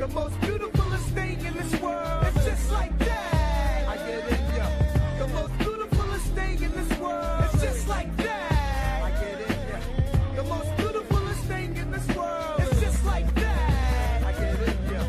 The most beautifulest thing in this world. It's just like that. I get it, yeah. The most beautifulest thing in this world. It's just like that. I get it, yeah. The most beautifulest thing in this world. It's just like that. I get it, yeah.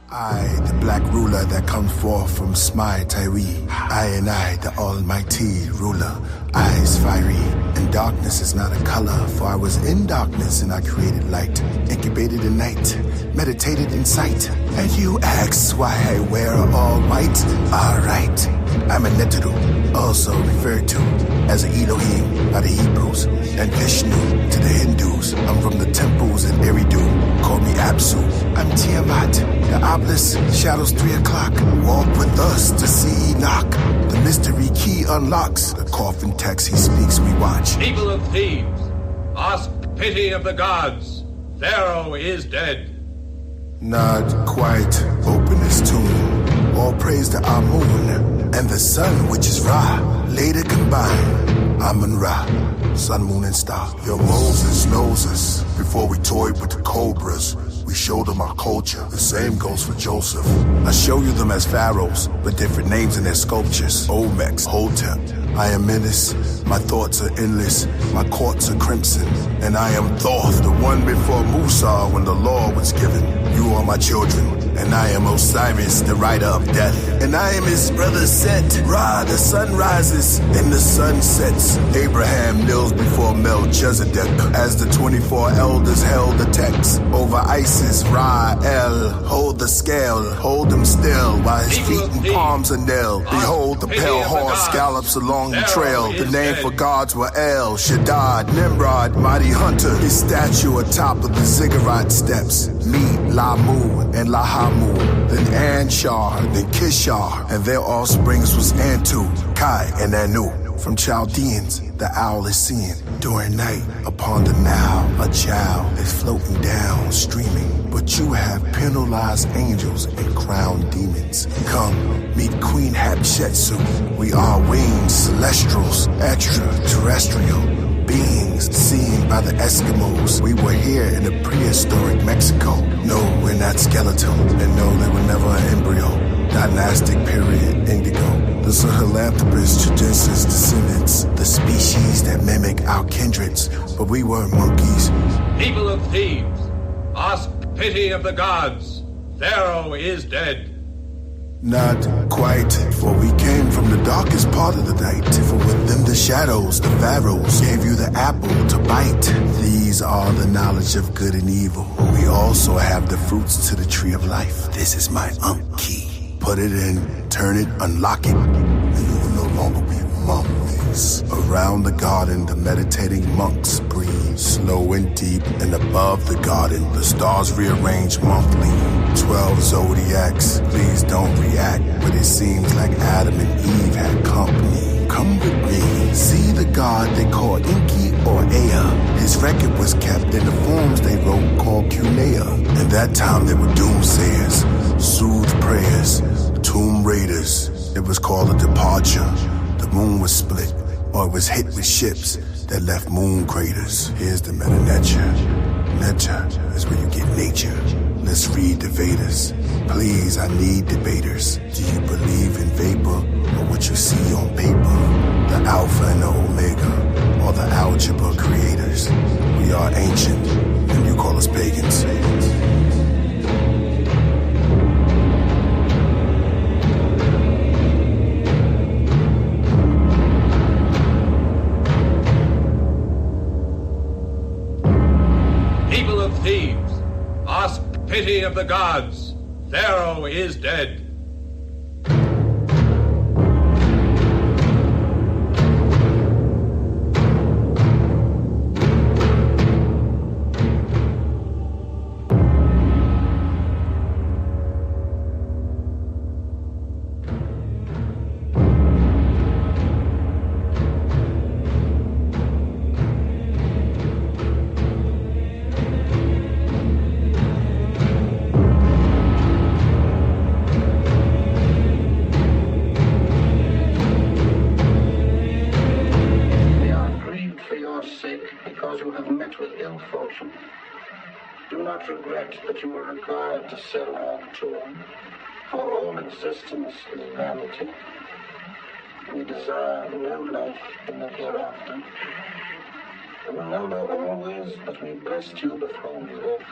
I, the black ruler that comes forth from Smai Tyree. I and I, the almighty ruler, eyes fiery. And darkness is not a color, for I was in darkness and I created light. Incubated in night, meditated in sight. And you ask why I wear all white? Alright, I'm a Neteru, also referred to as an Elohim by the Hebrews, and Vishnu to the Hindus. I'm from the temples in Eridu, call me Apsu. I'm Tiamat, the obelisk, shadows 3 o'clock. Walk with us to see Enoch. The mystery key unlocks, the coffin text he speaks we watch. People of Thebes, ask pity of the gods. Pharaoh is dead. Not quite, open his tomb. All praise to Amun, and the sun, which is Ra, later combined. Amun-Ra, sun, moon, and star. Your Moses knows us. Before we toyed with the cobras, we showed them our culture. The same goes for Joseph. I show you them as pharaohs, but different names in their sculptures. Olmecs, Hotep. I am Menace, my thoughts are endless, my courts are crimson. And I am Thoth, the one before Musa when the law was given. You are my children, And I am Osiris, the rider of death. And I am his brother Set. Ra, the sun rises and the sun sets. Abraham kneels before Melchizedek as the 24 elders held the text. Over Isis, Ra, El, hold the scale, hold him still while his feet and palms are nailed. Behold, the pale horse gallops along the trail. The name for gods were El, Shaddad, Nimrod, mighty hunter. His statue atop of the ziggurat steps. Meet Lamu and Lahamu, then Anshar, then Kishar, and their offsprings was Antu, Kai, and Anu. From Chaldeans, the owl is seen during night upon the Nile. A child is floating down, streaming. But you have penalized angels and crowned demons. Come, meet Queen Hatshepsut. We are winged celestials, extraterrestrial beings seen by the Eskimos. We were here in the prehistoric Mexico. No, we're not skeletal, and no, they were never an embryo. Dynastic period indigo. The Sahelanthropus Chigensis descendants, the species that mimic our kindreds, but we were monkeys. People of Thebes, ask pity of the gods. Pharaoh is dead. Not quite, for we came from the darkest part of the night. For with them the shadows, the pharaohs, gave you the apple to bite. These are the knowledge of good and evil. We also have the fruits to the tree of life. This is my key. Put it in, turn it, unlock it, and you will no longer be mummies. Around the garden, the meditating monks breathe, slow and deep, and above the garden, the stars rearrange monthly. 12 zodiacs, please don't react, but it seems like Adam and Eve had company. Come with me, see the god they call Enki or Ea. His record was kept in the forms they wrote called Cunea. In that time they were doomsayers, soothed prayers, tomb raiders. It was called a departure. The moon was split, or it was hit with ships that left moon craters. Here's the meta nature. Nature is where you get nature. Let's read the Vedas. Please, I need debaters. Do you believe in vapor or what you see on paper? The alpha and the omega, or the algebra creators. We are ancient, and you call us pagans. People of Thebes, ask pity of the gods. Pharaoh is dead. Do not regret that you were required to sell our tomb, for all existence is vanity. We desire no life in the hereafter. Remember always that we blessed you before we left.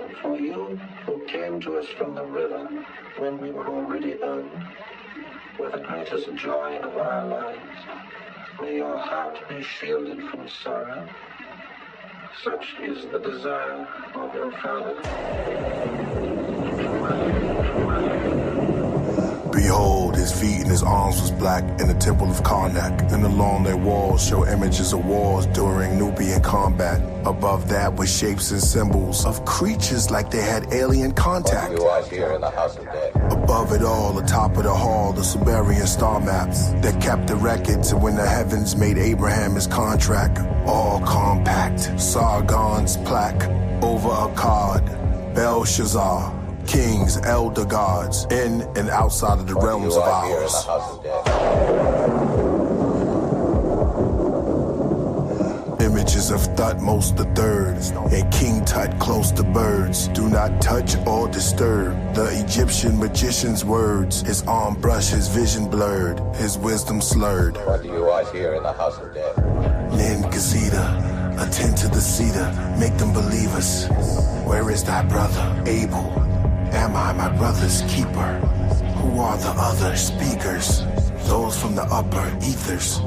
And for you who came to us from the river when we were already owned, were the greatest joy of our lives. May your heart be shielded from sorrow. Such is the desire of your Father. Behold, his feet and his arms was black in the temple of Karnak, and along their walls show images of wars during Nubian combat. Above that were shapes and symbols of creatures like they had alien contact. You are here in the house of death. Above it all, atop of the hall, the Sumerian star maps that kept the records of when the heavens made Abraham his contract. All compact, Sargon's plaque over Akkad, Belshazzar, kings, elder gods, in and outside of the realms of ours. Images of Thutmose III and King Tut close to birds. Do not touch or disturb the Egyptian magician's words. His arm brushed, his vision blurred, his wisdom slurred. What do you eyes here in the house of death? Nin Gazeta, attend to the cedar, make them believe us. Where is thy brother, Abel? Am I my brother's keeper? Who are the other speakers? Those from the upper ethers.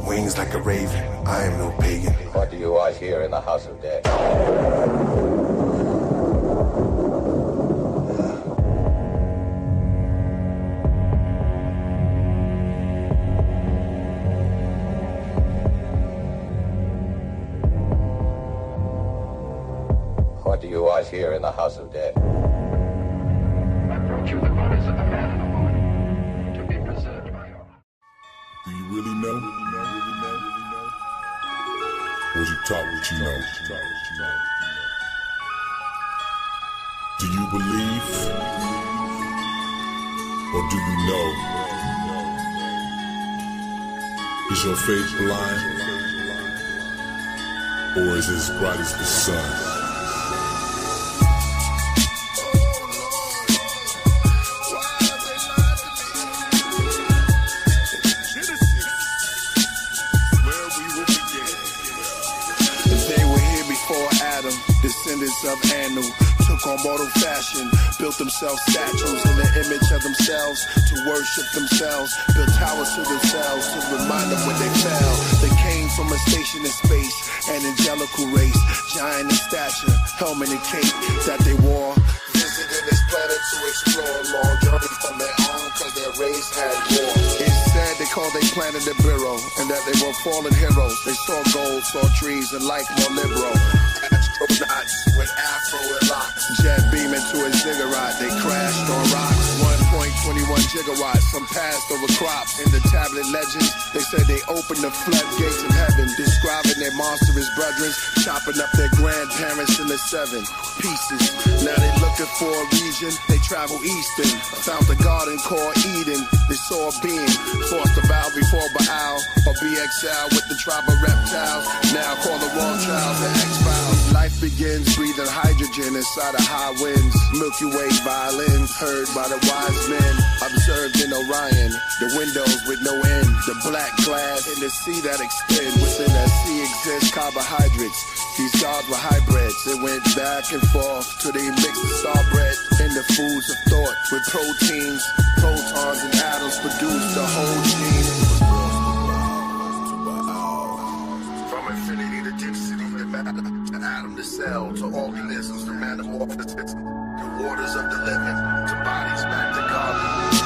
Wings like a raven, I am no pagan. What do you want here in the house of death? What do you want here in the house of death? I brought you the bodies of a man and a woman to be preserved by your... Do you really know? Or you talk what you know? Do you believe? Or do you know? Is your faith blind? Or is it as bright as the sun? Descendants of Anu took on mortal fashion, built themselves statues in the image of themselves to worship themselves, built towers to themselves to remind them when they fell. They came from a station in space, an angelical race, giant in stature, helmet and cape that they wore. Visited this planet to explore a long journey from their own cause their race had war. It's said they called their planet the Bureau and that they were fallen heroes. They saw gold, saw trees and life more liberal. Astronauts with afro and locks, jet beaming to a ziggurat. They crashed on rocks. 1.21 gigawatts. Some passed over crops. In the tablet legends, they said they opened the floodgates of heaven, describing their monstrous brethren, chopping up their grandparents into 7 pieces. Now they looking for a region. They travel eastern, found the garden called Eden. They saw a being, forced to bow before Baal or be exiled with the tribe of reptiles. Now call the wrong trials the X-Files. Life begins breathing hydrogen inside of high winds. Milky Way violins heard by the wise men, observed in Orion. The windows with no end, the black glass in the sea that extend. Within that sea exist carbohydrates. These gods were hybrids. They went back and forth till they mixed the star bread in the foods of thought with proteins. Protons and atoms produced the whole gene. From infinity to density to matter, to atom to cell, to organisms to metamorphosis, to waters of the living, to bodies back to carbon.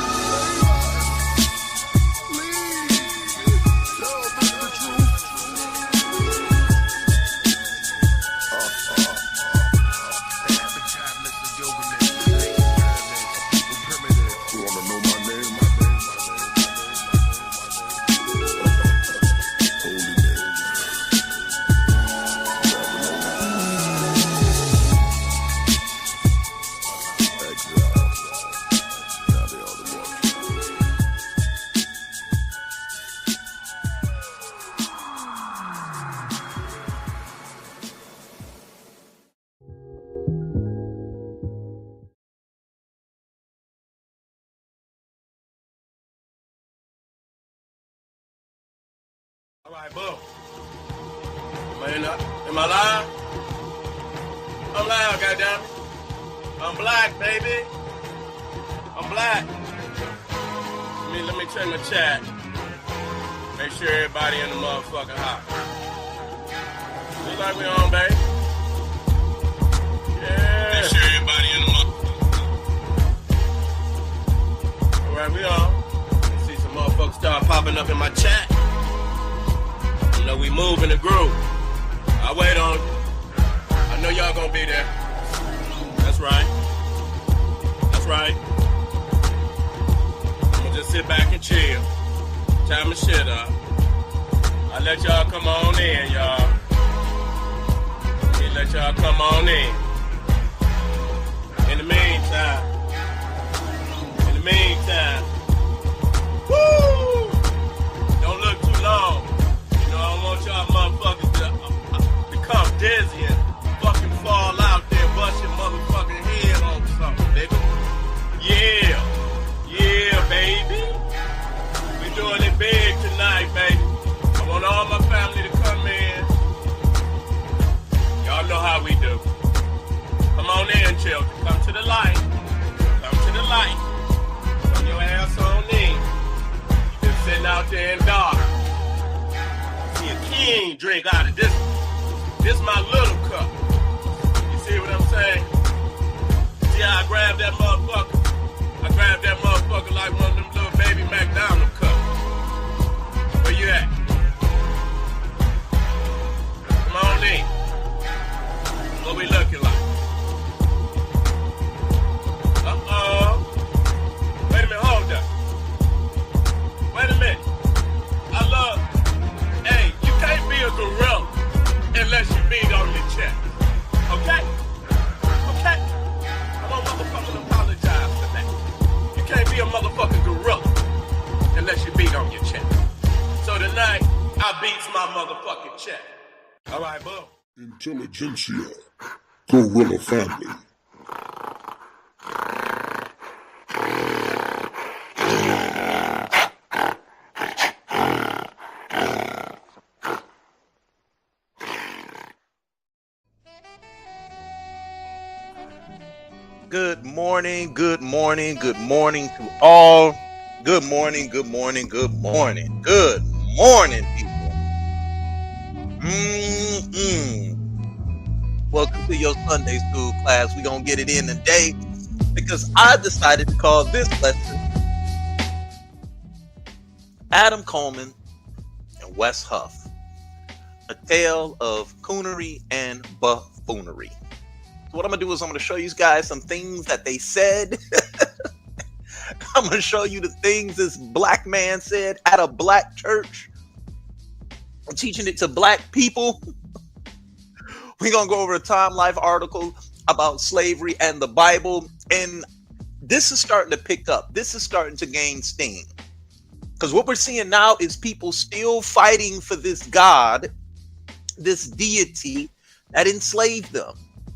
All right, boom. Am I live? I'm loud, goddammit. I'm black, baby. I'm black. Let me check my chat. Make sure everybody in the motherfucking hot. Looks like we on, baby. Yeah. Make sure everybody in the motherfucking. All right, we on. See some motherfuckers start popping up in my chat. You know we move in the groove. I wait on you. I know y'all gonna be there. That's right. That's right. I'm gonna just sit back and chill. Tie my shit up. I let y'all come on in, y'all. Let y'all come on in. In the meantime, woo! Don't look too long. You know, I don't want y'all motherfuckers to become dizzy and fucking fall out there, bust your motherfucking head on something, nigga. Yeah, baby. We doing it big tonight, baby. I want all my family to come in. Y'all know how we do. Come on in, children. Come to the light. drink out of this. This my little cup. You see what I'm saying? See how I grabbed that motherfucker? I grabbed that motherfucker like one of them little baby McDonald's cups. Where you at? Come on in. What we looking like? Uh-oh. Wait a minute, hold up. Wait a minute. Hey, you can't be a gorilla unless you beat on your chest. Okay? Okay? I don't motherfucking apologize for that. You can't be a motherfucking gorilla unless you beat on your chest. So tonight, I beats my motherfucking chest. All right, boom. Intelligentsia, gorilla family. Good morning, good morning, good morning to all. Good morning, good morning, good morning. Good morning, people. Welcome to your Sunday school class. We're going to get it in today because I decided to call this lesson Adam Coleman and Wes Huff, a tale of Coonery and Bufoonery. So what I'm going to do is I'm going to show you guys some things that they said. I'm going to show you the things this black man said at a black church. I'm teaching it to black people. We're going to go over a Time Life article about slavery and the Bible. And this is starting to pick up. This is starting to gain steam. Because what we're seeing now is people still fighting for this God, this deity that enslaved them.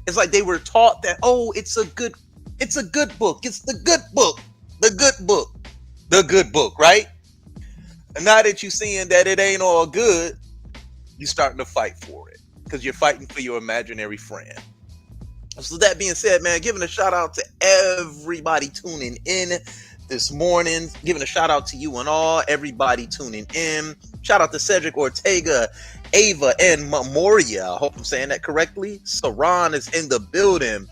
It's like they were taught that, oh, it's a good book. It's the good book, the good book, right? And now that you're seeing that it ain't all good, you're starting to fight for it because you're fighting for your imaginary friend. So that being said, man, giving a shout out to everybody tuning in this morning, giving a shout out to you and all, everybody tuning in. Shout out to Cedric Ortega, Ava, and Memoria. I hope I'm saying that correctly. Saran is in the building.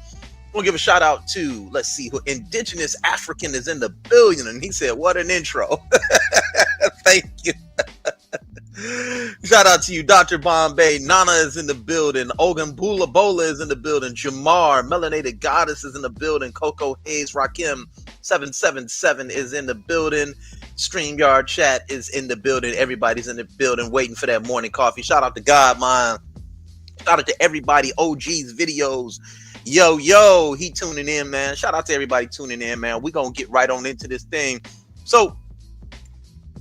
We'll give a shout out to, let's see, who Indigenous African is in the building. And he said, what an intro. Thank you. Shout out to you, Dr. Bombay. Nana is in the building. Ogun Bula Bola is in the building. Jamar, Melanated Goddess is in the building. Coco Hayes, Rakim 777 is in the building. StreamYard chat is in the building. Everybody's in the building waiting for that morning coffee. Shout out to Godmine. Shout out to everybody. OG's videos. Yo, he tuning in, man. Shout out to everybody tuning in, man. We're going to get right on into this thing. So,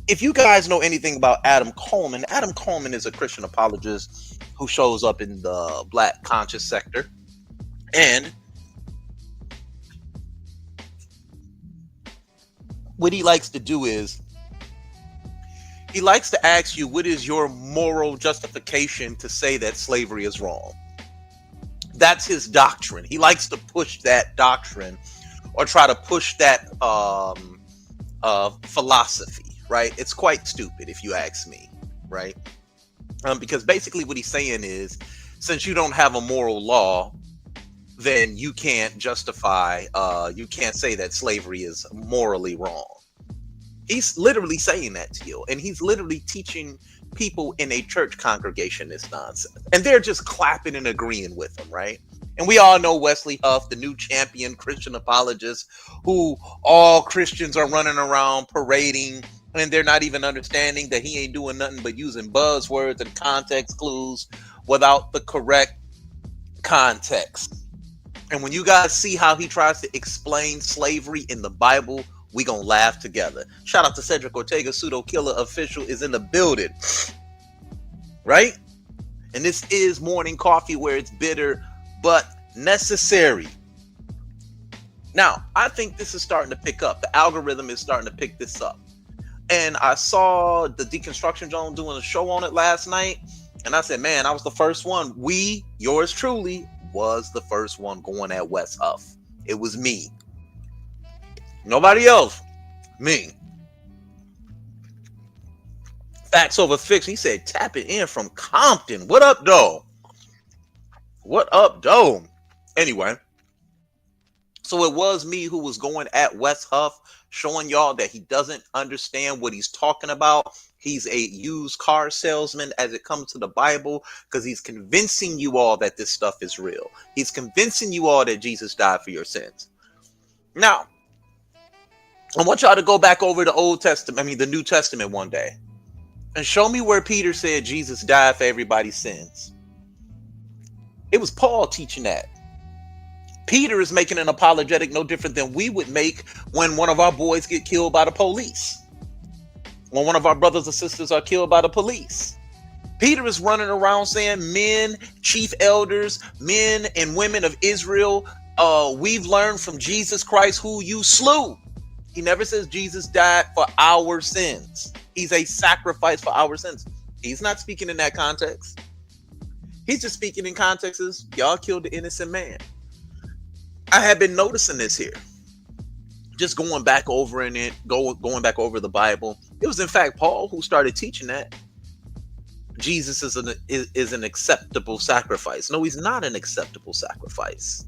if you guys know anything about Adam Coleman is a Christian apologist who shows up in the black conscious sector. And what he likes to do is he likes to ask you, what is your moral justification to say that slavery is wrong? That's his doctrine. He likes to push that doctrine or try to push that philosophy. Right? It's quite stupid if you ask me, right? Because basically what he's saying is, since you don't have a moral law, then you can't justify, you can't say that slavery is morally wrong. He's literally saying that to you. And he's literally teaching people in a church congregation this nonsense. And they're just clapping and agreeing with him, right? And we all know Wesley Huff, the new champion Christian apologist, who all Christians are running around parading. And they're not even understanding that he ain't doing nothing but using buzzwords and context clues without the correct context. And when you guys see how he tries to explain slavery in the Bible, we gonna laugh together. Shout out to Cedric Ortega, Pseudo Killer Official is in the building. Right? And this is morning coffee where it's bitter but necessary. Now, I think this is starting to pick up. The algorithm is starting to pick this up. And I saw the Deconstruction Zone doing a show on it last night. And I said, man, I was the first one. Yours truly, was the first one going at Wes Huff. It was me. Nobody else. Me. Facts over fiction. He said, tap it in from Compton. What up, though? What up, though? Anyway, so it was me who was going at Wes Huff, showing y'all that he doesn't understand what he's talking about. He's a used car salesman as it comes to the Bible, because he's convincing you all that this stuff is real. He's convincing you all that Jesus died for your sins. Now, I want y'all to go back over the New Testament one day and show me where Peter said Jesus died for everybody's sins. It was Paul teaching that. Peter is making an apologetic no different than we would make when one of our boys get killed by the police. When one of our brothers or sisters are killed by the police. Peter is running around saying, men, chief elders, men and women of Israel, we've learned from Jesus Christ who you slew. He never says Jesus died for our sins. He's a sacrifice for our sins. He's not speaking in that context. He's just speaking in context as y'all killed the innocent man. I have been noticing this here. Just going back over going back over the Bible. It was in fact Paul who started teaching that Jesus is an acceptable sacrifice. No, he's not an acceptable sacrifice.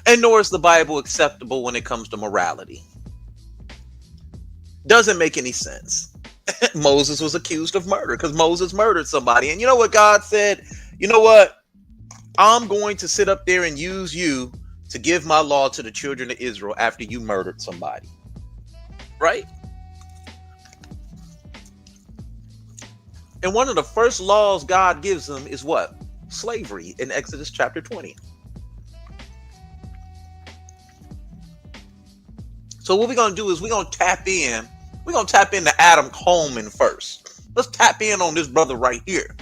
And nor is the Bible acceptable when it comes to morality. Doesn't make any sense. Moses was accused of murder because Moses murdered somebody. And you know what God said? You know what? I'm going to sit up there and use you to give my law to the children of Israel after you murdered somebody. Right? And one of the first laws God gives them is what? Slavery in Exodus chapter 20. So what we're going to do is we're going to tap in. We're going to tap into Adam Coleman first. Let's tap in on this brother right here.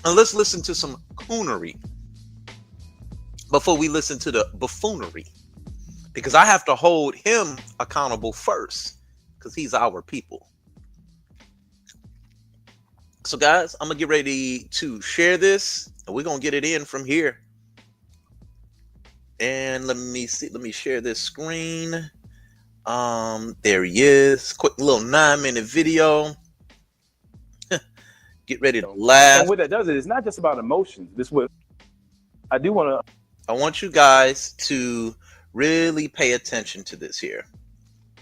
And let's listen to some Coonery before we listen to the Bufoonery. Because I have to hold him accountable first. Because he's our people. So guys, I'm going to get ready to share this. And we're going to get it in from here. And let me see. Let me share this screen. There he is. Quick little 9-minute video. Get ready to laugh. And what that does is it's not just about emotions. This what I do want to. I want you guys to really pay attention to this here. I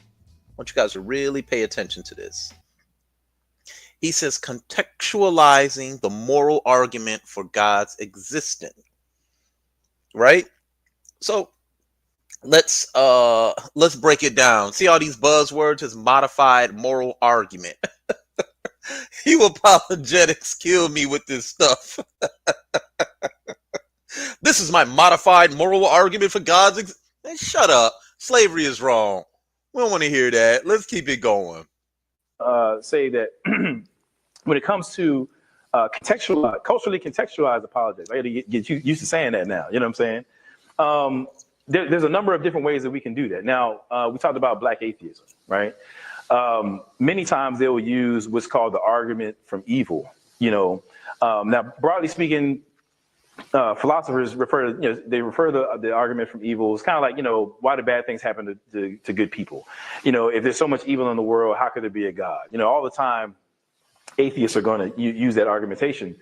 want you guys to really pay attention to this. He says, contextualizing the moral argument for God's existence. Right? So let's break it down. See all these buzzwords? His modified moral argument. You apologetics kill me with this stuff. This is my modified moral argument for God's existence. Hey, shut up. Slavery is wrong. We don't want to hear that. Let's keep it going. Say that when it comes to culturally contextualized apologetics, I got to get you used to saying that now. You know what I'm saying? There's a number of different ways that we can do that. Now, we talked about black atheism, right? Many times they will use what's called the argument from evil. You know, now broadly speaking, philosophers refer to, they refer the argument from evil. It's kind of like, why do bad things happen to good people? If there's so much evil in the world, how could there be a God? All the time, atheists are going to use that argumentation.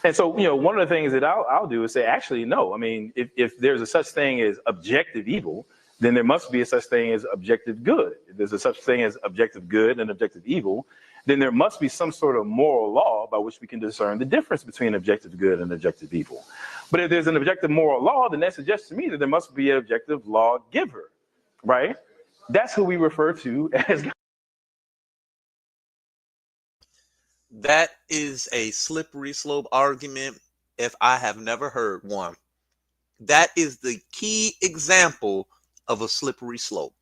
And so, one of the things that I'll do is say, actually, no. I mean, if there's a such thing as objective evil, then there must be a such thing as objective good. If there's a such thing as objective good and objective evil, then there must be some sort of moral law by which we can discern the difference between objective good and objective evil. But if there's an objective moral law, then that suggests to me that there must be an objective lawgiver, right? That's who we refer to as God. That is a slippery slope argument if I have never heard one. That is the key example of a slippery slope.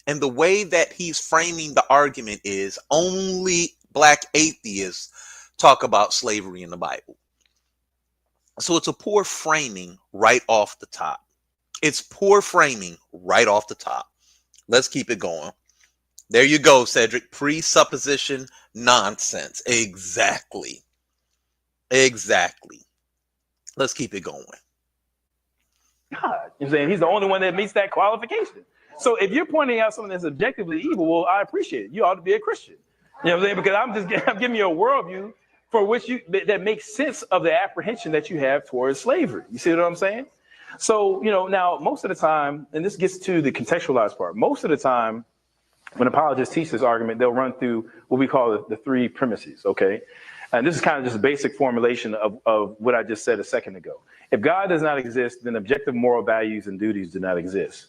And the way that he's framing the argument is only black atheists talk about slavery in the Bible. So it's a poor framing right off the top. It's poor framing right off the top. Let's keep it going. There you go, Cedric. Presupposition nonsense. Exactly. Let's keep it going. God, you're saying he's the only one that meets that qualification. So if you're pointing out something that's objectively evil, well, I appreciate it. You ought to be a Christian. You know what I'm saying? Because I'm giving you a worldview for which that makes sense of the apprehension that you have towards slavery. You see what I'm saying? So, now most of the time, and this gets to the contextualized part, most of the time when apologists teach this argument, they'll run through what we call the three premises, okay? And this is kind of just a basic formulation of what I just said a second ago. If God does not exist, then objective moral values and duties do not exist.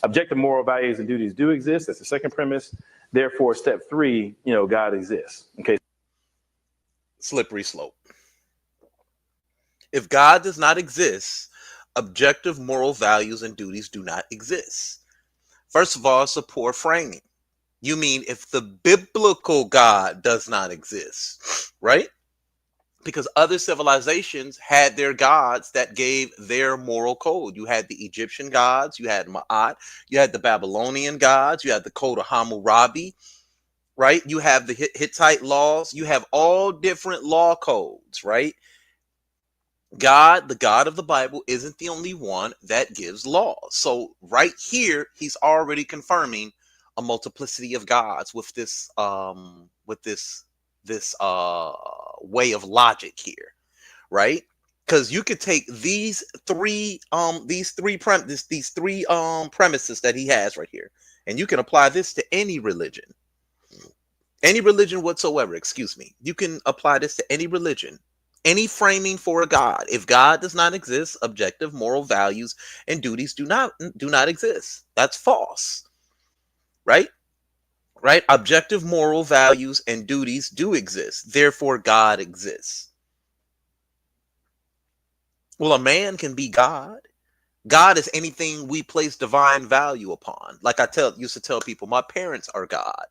Objective moral values and duties do exist. That's the second premise. Therefore, step three, God exists. Okay. Slippery slope. If God does not exist, objective moral values and duties do not exist. First of all, it's a poor framing. You mean if the biblical God does not exist, right? Because other civilizations had their gods that gave their moral code. You had the Egyptian gods, you had Ma'at, you had the Babylonian gods, you had the code of Hammurabi, right? You have the Hittite laws, you have all different law codes, right? God, the God of the Bible, isn't the only one that gives laws. So right here, he's already confirming a multiplicity of gods with this way of logic here, right? Because you could take these three premises that he has right here, and you can apply this to any religion whatsoever. Excuse me. You can apply this to any religion. Any framing for a God. If God does not exist, objective moral values and duties do not exist. That's false. Right? Right? Objective moral values and duties do exist. Therefore, God exists. Well, a man can be God. God is anything we place divine value upon. Like I used to tell people, my parents are God.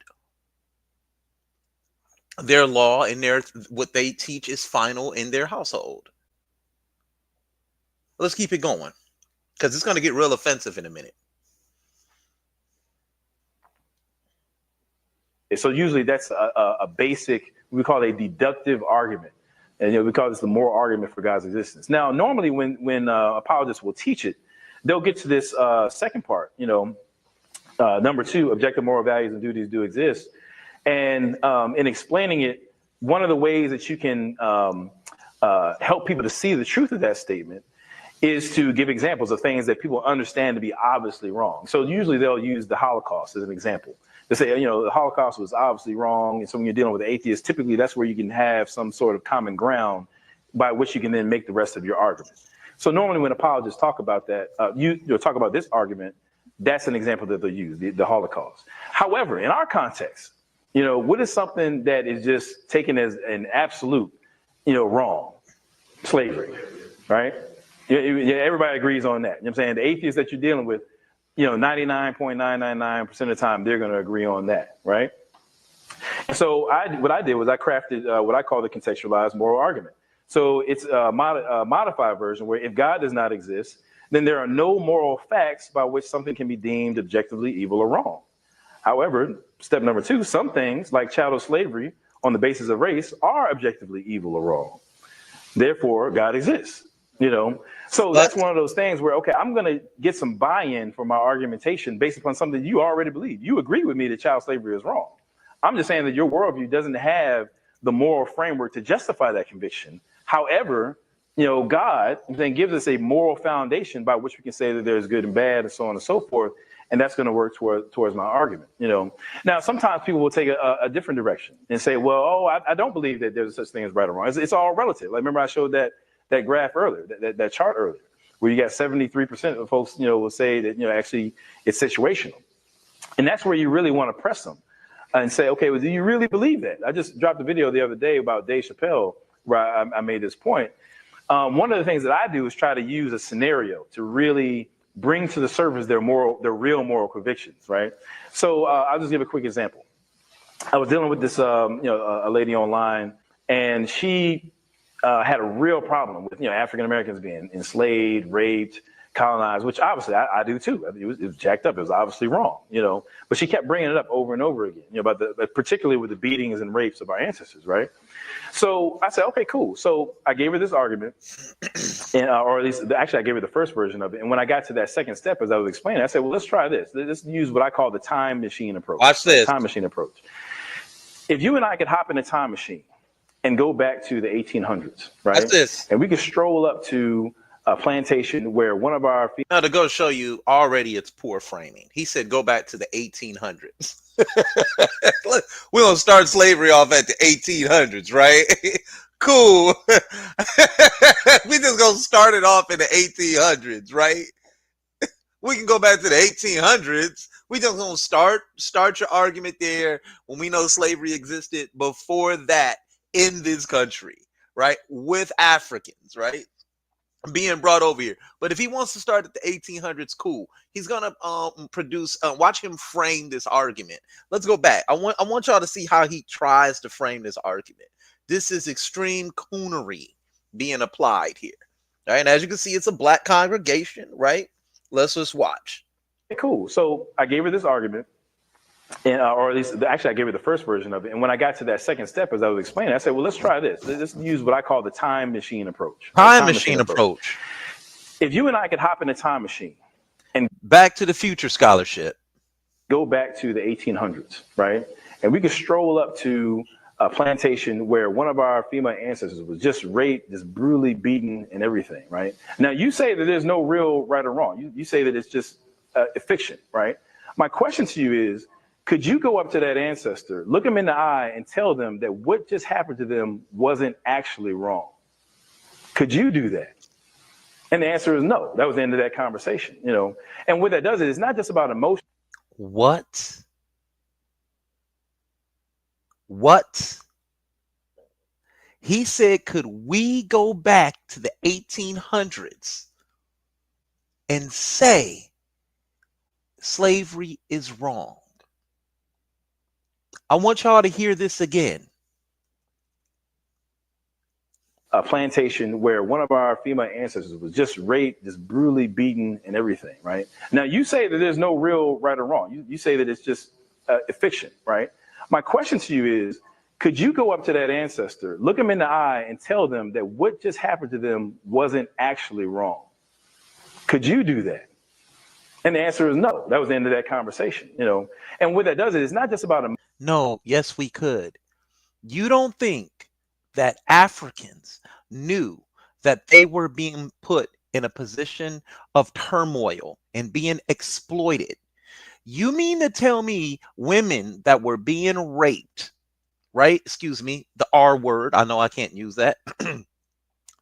Their law and what they teach is final in their household. Let's keep it going, because it's going to get real offensive in a minute. So usually that's a basic, we call it a deductive argument. And we call this the moral argument for God's existence. Now, normally when apologists will teach it, they'll get to this second part, number two, objective moral values and duties do exist. And in explaining it, one of the ways that you can help people to see the truth of that statement is to give examples of things that people understand to be obviously wrong. So usually they'll use the Holocaust as an example. They say, the Holocaust was obviously wrong. And so when you're dealing with atheists, typically that's where you can have some sort of common ground by which you can then make the rest of your argument. So normally when apologists talk about that, you'll talk about this argument, that's an example that they'll use, the Holocaust. However, in our context, what is something that is just taken as an absolute, wrong? Slavery, right? Everybody agrees on that. You know what I'm saying? The atheists that you're dealing with, 99.999% of the time, they're going to agree on that, right? So what I did was I crafted what I call the contextualized moral argument. So it's a modified version where if God does not exist, then there are no moral facts by which something can be deemed objectively evil or wrong. However, step number two, some things like chattel slavery on the basis of race are objectively evil or wrong. Therefore, God exists, So that's one of those things where, okay, I'm going to get some buy-in for my argumentation based upon something you already believe. You agree with me that child slavery is wrong. I'm just saying that your worldview doesn't have the moral framework to justify that conviction. However, God then gives us a moral foundation by which we can say that there's good and bad and so on and so forth. And that's going to work towards my argument, Now, sometimes people will take a different direction and say, well, I don't believe that there's such thing as right or wrong. It's all relative. Like, remember I showed that graph earlier, that chart earlier, where you got 73% of folks, will say that, actually it's situational. And that's where you really want to press them and say, okay, well, do you really believe that? I just dropped a video the other day about Dave Chappelle where I made this point. One of the things that I do is try to use a scenario to really bring to the surface their real moral convictions, right? So I'll just give a quick example. I was dealing with this, a lady online, and she had a real problem with, African Americans being enslaved, raped, colonized, which obviously I do too. I mean, it was jacked up. It was obviously wrong, But she kept bringing it up over and over again, particularly with the beatings and rapes of our ancestors, right? So I said, okay, cool. So I gave her this argument, and or at least actually I gave her the first version of it. And when I got to that second step, as I was explaining, I said, well, let's try this. Let's use what I call the time machine approach. Watch this. Time machine approach. If you and I could hop in a time machine and go back to the 1800s, right? That's this. And we could stroll up to a plantation where one of our Now, to go show you, already it's poor framing. He said go back to the 1800s. We're going to start slavery off at the 1800s, right? Cool. We just going to start it off in the 1800s, right? We can go back to the 1800s. We just going to start your argument there when we know slavery existed before that in this country, right? With Africans, right? Being brought over here. But if he wants to start at the 1800s, cool. He's gonna produce. Watch him frame this argument. Let's go back. I want y'all to see how he tries to frame this argument. This is extreme coonery being applied here. All right, and as you can see, it's a black congregation, right? Let's just watch. Cool. So I gave her this argument, and or at least actually I gave her the first version of it. And when I got to that second step, as I was explaining, I said, well, let's try this. Let's use what I call the time machine approach. Time machine approach. If you and I could hop in a time machine and Back to the Future scholarship, go back to the 1800s, right? And we could stroll up to a plantation where one of our female ancestors was just raped, just brutally beaten and everything, right? Now, you say that there's no real right or wrong. You say that it's just a fiction, right? My question to you is, could you go up to that ancestor, look them in the eye, and tell them that what just happened to them wasn't actually wrong? Could you do that? And the answer is no. That was the end of that conversation, you know. And what that does is it's not just about emotion. What? He said, could we go back to the 1800s and say slavery is wrong? I want y'all to hear this again. A plantation where one of our female ancestors was just raped, just brutally beaten and everything, right? Now, you say that there's no real right or wrong. You say that it's just a fiction, right? My question to you is, could you go up to that ancestor, look them in the eye, and tell them that what just happened to them wasn't actually wrong? Could you do that? And the answer is no. That was the end of that conversation, you know. And what that does is it's not just about No, yes, we could. You don't think that Africans knew that they were being put in a position of turmoil and being exploited? You mean to tell me women that were being raped, right? Excuse me, the R word. I know I can't use that.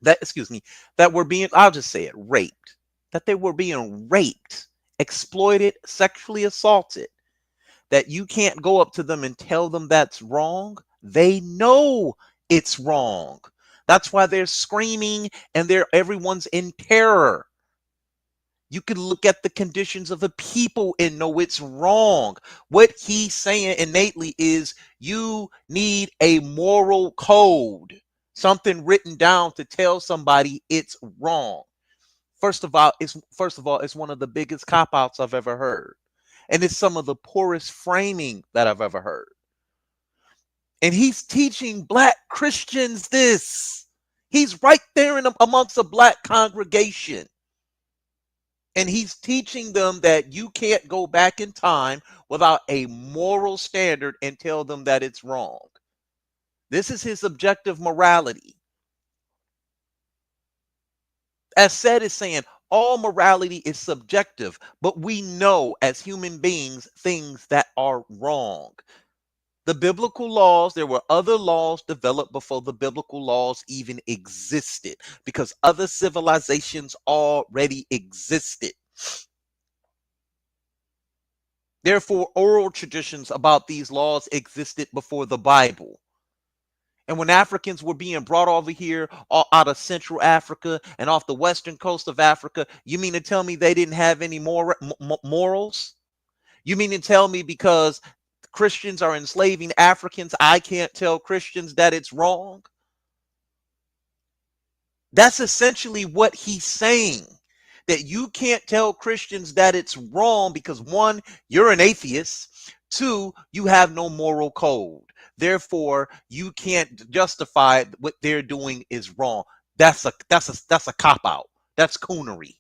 That were being, I'll just say it, raped. That they were being raped, exploited, sexually assaulted. That you can't go up to them and tell them that's wrong. They know it's wrong. That's why they're screaming and everyone's in terror. You can look at the conditions of the people and know it's wrong. What he's saying innately is you need a moral code, something written down to tell somebody it's wrong. First of all, it's one of the biggest cop-outs I've ever heard. And it's some of the poorest framing that I've ever heard. And he's teaching black Christians this. He's right there amongst a black congregation. And he's teaching them that you can't go back in time without a moral standard and tell them that it's wrong. This is his objective morality. As said is saying, all morality is subjective, but we know as human beings things that are wrong. The biblical laws, there were other laws developed before the biblical laws even existed because other civilizations already existed. Therefore, oral traditions about these laws existed before the Bible. And when Africans were being brought over here out of Central Africa and off the western coast of Africa, you mean to tell me they didn't have any morals? You mean to tell me because Christians are enslaving Africans, I can't tell Christians that it's wrong? That's essentially what he's saying. That you can't tell Christians that it's wrong because one, you're an atheist. Two, you have no moral code. Therefore, you can't justify what they're doing is wrong. That's a cop-out. That's coonery.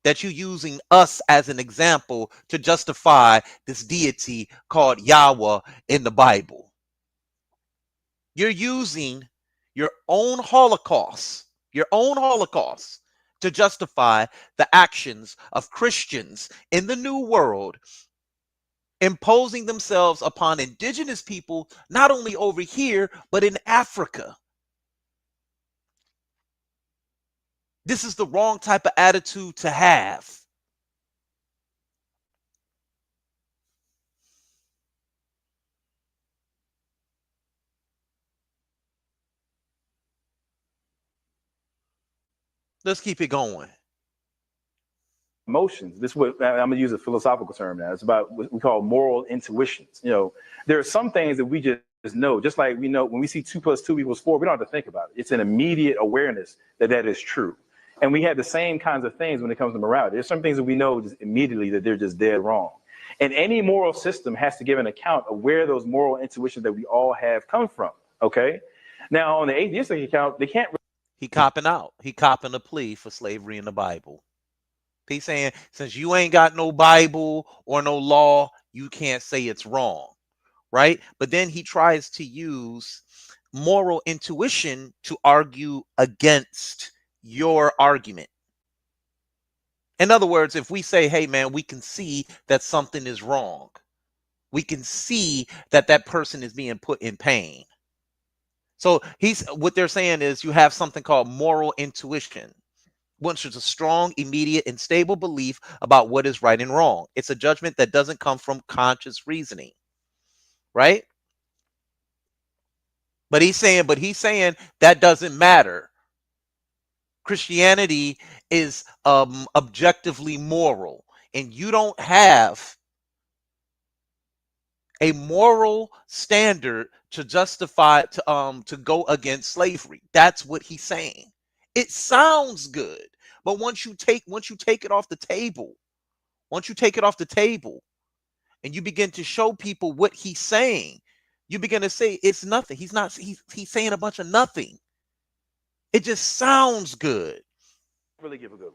That you're using us as an example to justify this deity called Yahweh in the Bible. You're using your own Holocaust to justify the actions of Christians in the New World, imposing themselves upon indigenous people, not only over here, but in Africa. This is the wrong type of attitude to have. Let's keep it going. Emotions. This is what I'm gonna use a philosophical term now. It's about what we call moral intuitions. There are some things that we just know, just like we know when we see 2 + 2 = 4, we don't have to think about it. It's an immediate awareness that is true. And we have the same kinds of things when it comes to morality. There's some things that we know just immediately that they're just dead wrong. And any moral system has to give an account of where those moral intuitions that we all have come from. Okay. Now, on the atheistic account, they can't. He copping out. He copping a plea for slavery in the Bible. He's saying, since you ain't got no Bible or no law, you can't say it's wrong, right? But then he tries to use moral intuition to argue against your argument. In other words, if we say, hey, man, we can see that something is wrong. We can see that that person is being put in pain. So what they're saying is you have something called moral intuition, which is a strong, immediate, and stable belief about what is right and wrong. It's a judgment that doesn't come from conscious reasoning, right? But he's saying that doesn't matter. Christianity is objectively moral, and you don't have a moral standard to justify to go against slavery. That's what he's saying. It sounds good, but once you take it off the table, and you begin to show people what he's saying, you begin to say it's nothing. He's saying a bunch of nothing. It just sounds good. Really give a good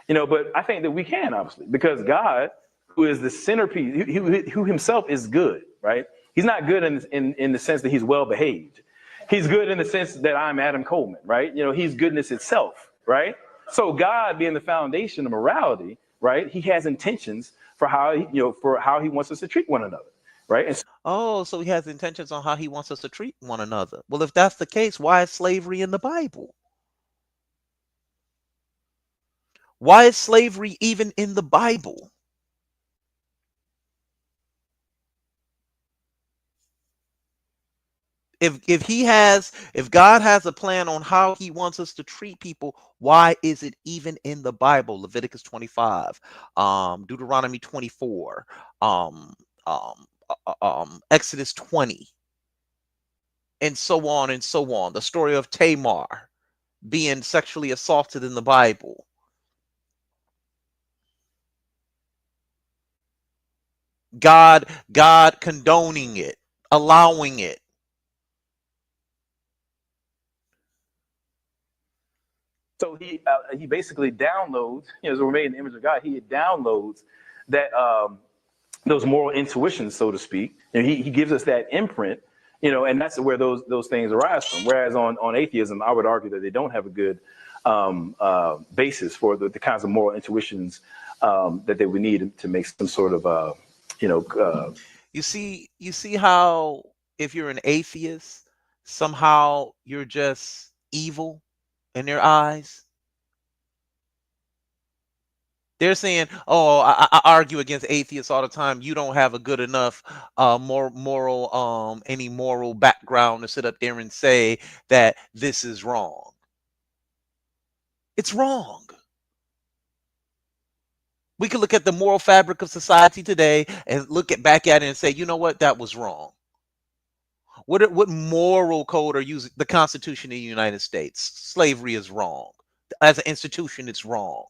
one, but I think that we can, obviously, because God, who is the centerpiece, who himself is good, right? He's not good in the sense that he's well behaved. He's good in the sense that I'm Adam Coleman, right? He's goodness itself, right? So God being the foundation of morality, right? He has intentions for how he wants us to treat one another, right? So he has intentions on how he wants us to treat one another. Well, if that's the case, why is slavery in the Bible? Why is slavery even in the Bible? If God has a plan on how he wants us to treat people, why is it even in the Bible? Leviticus 25, Deuteronomy 24, Exodus 20, and so on and so on. The story of Tamar being sexually assaulted in the Bible. God condoning it, allowing it. So he basically downloads, as we're made in the image of God, he downloads that those moral intuitions, so to speak, and he gives us that imprint, and that's where those things arise from. Whereas on atheism, I would argue that they don't have a good basis for the kinds of moral intuitions that they would need to make some sort of You see how if you're an atheist, somehow you're just evil in their eyes. They're saying, "Oh, I argue against atheists all the time. You don't have a good enough any moral background to sit up there and say that this is wrong." It's wrong. We could look at the moral fabric of society today and back at it and say, you know what, that was wrong. What moral code are using? The Constitution of the United States. Slavery is wrong. As an institution, it's wrong.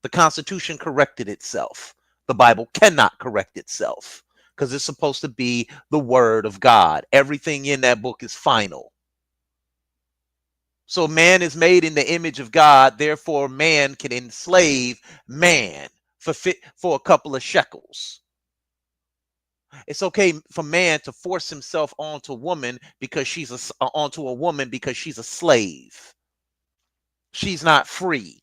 The Constitution corrected itself. The Bible cannot correct itself because it's supposed to be the word of God. Everything in that book is final. So man is made in the image of God. Therefore, man can enslave man for a couple of shekels. it's okay for man to force himself onto a woman because onto a woman because she's a slave. She's not free.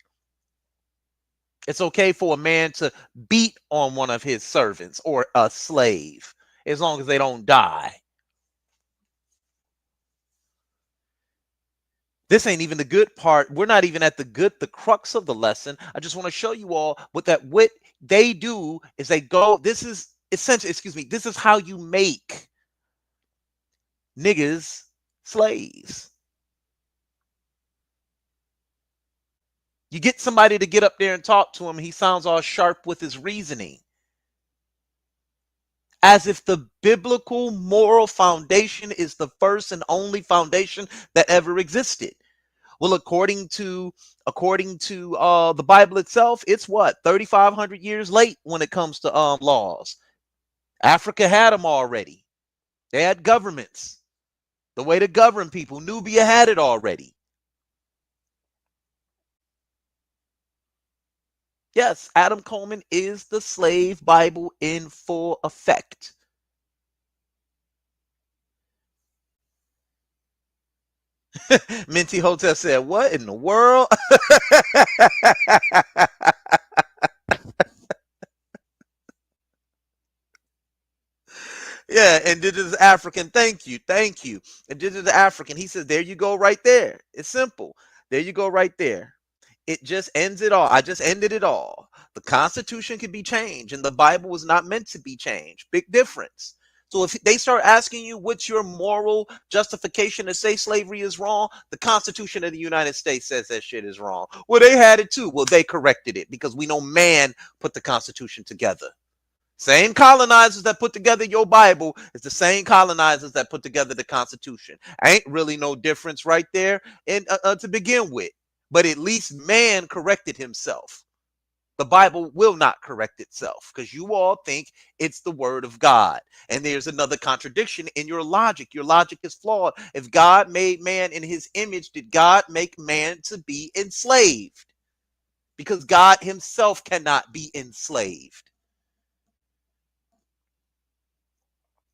It's okay for a man to beat on one of his servants or a slave as long as they don't die. This ain't even the good part. We're not even at the crux of the lesson. I just want to show you all what they do is they go, this is essentially, this is how you make niggas slaves. You get somebody to get up there and talk to him, he sounds all sharp with his reasoning. As if the biblical moral foundation is the first and only foundation that ever existed. Well, according to the Bible itself, it's what, 3,500 years late when it comes to laws. Africa had them already. They had governments, the way to govern people. Nubia had it already. Yes, Adam Coleman is the slave Bible in full effect. Minty Hotel said, what in the world? Yeah, indigenous African. Thank you. Indigenous African. He says, there you go right there. It's simple. There you go right there. It just ends it all. I just ended it all. The Constitution can be changed, and the Bible was not meant to be changed. Big difference. So if they start asking you what's your moral justification to say slavery is wrong, the Constitution of the United States says that shit is wrong. Well, they had it too. Well, they corrected it because we know man put the Constitution together. Same colonizers that put together your Bible is the same colonizers that put together the Constitution. Ain't really no difference right there to begin with. But at least man corrected himself. The Bible will not correct itself because you all think it's the word of God. And there's another contradiction in your logic. Your logic is flawed. If God made man in his image, did God make man to be enslaved? Because God himself cannot be enslaved.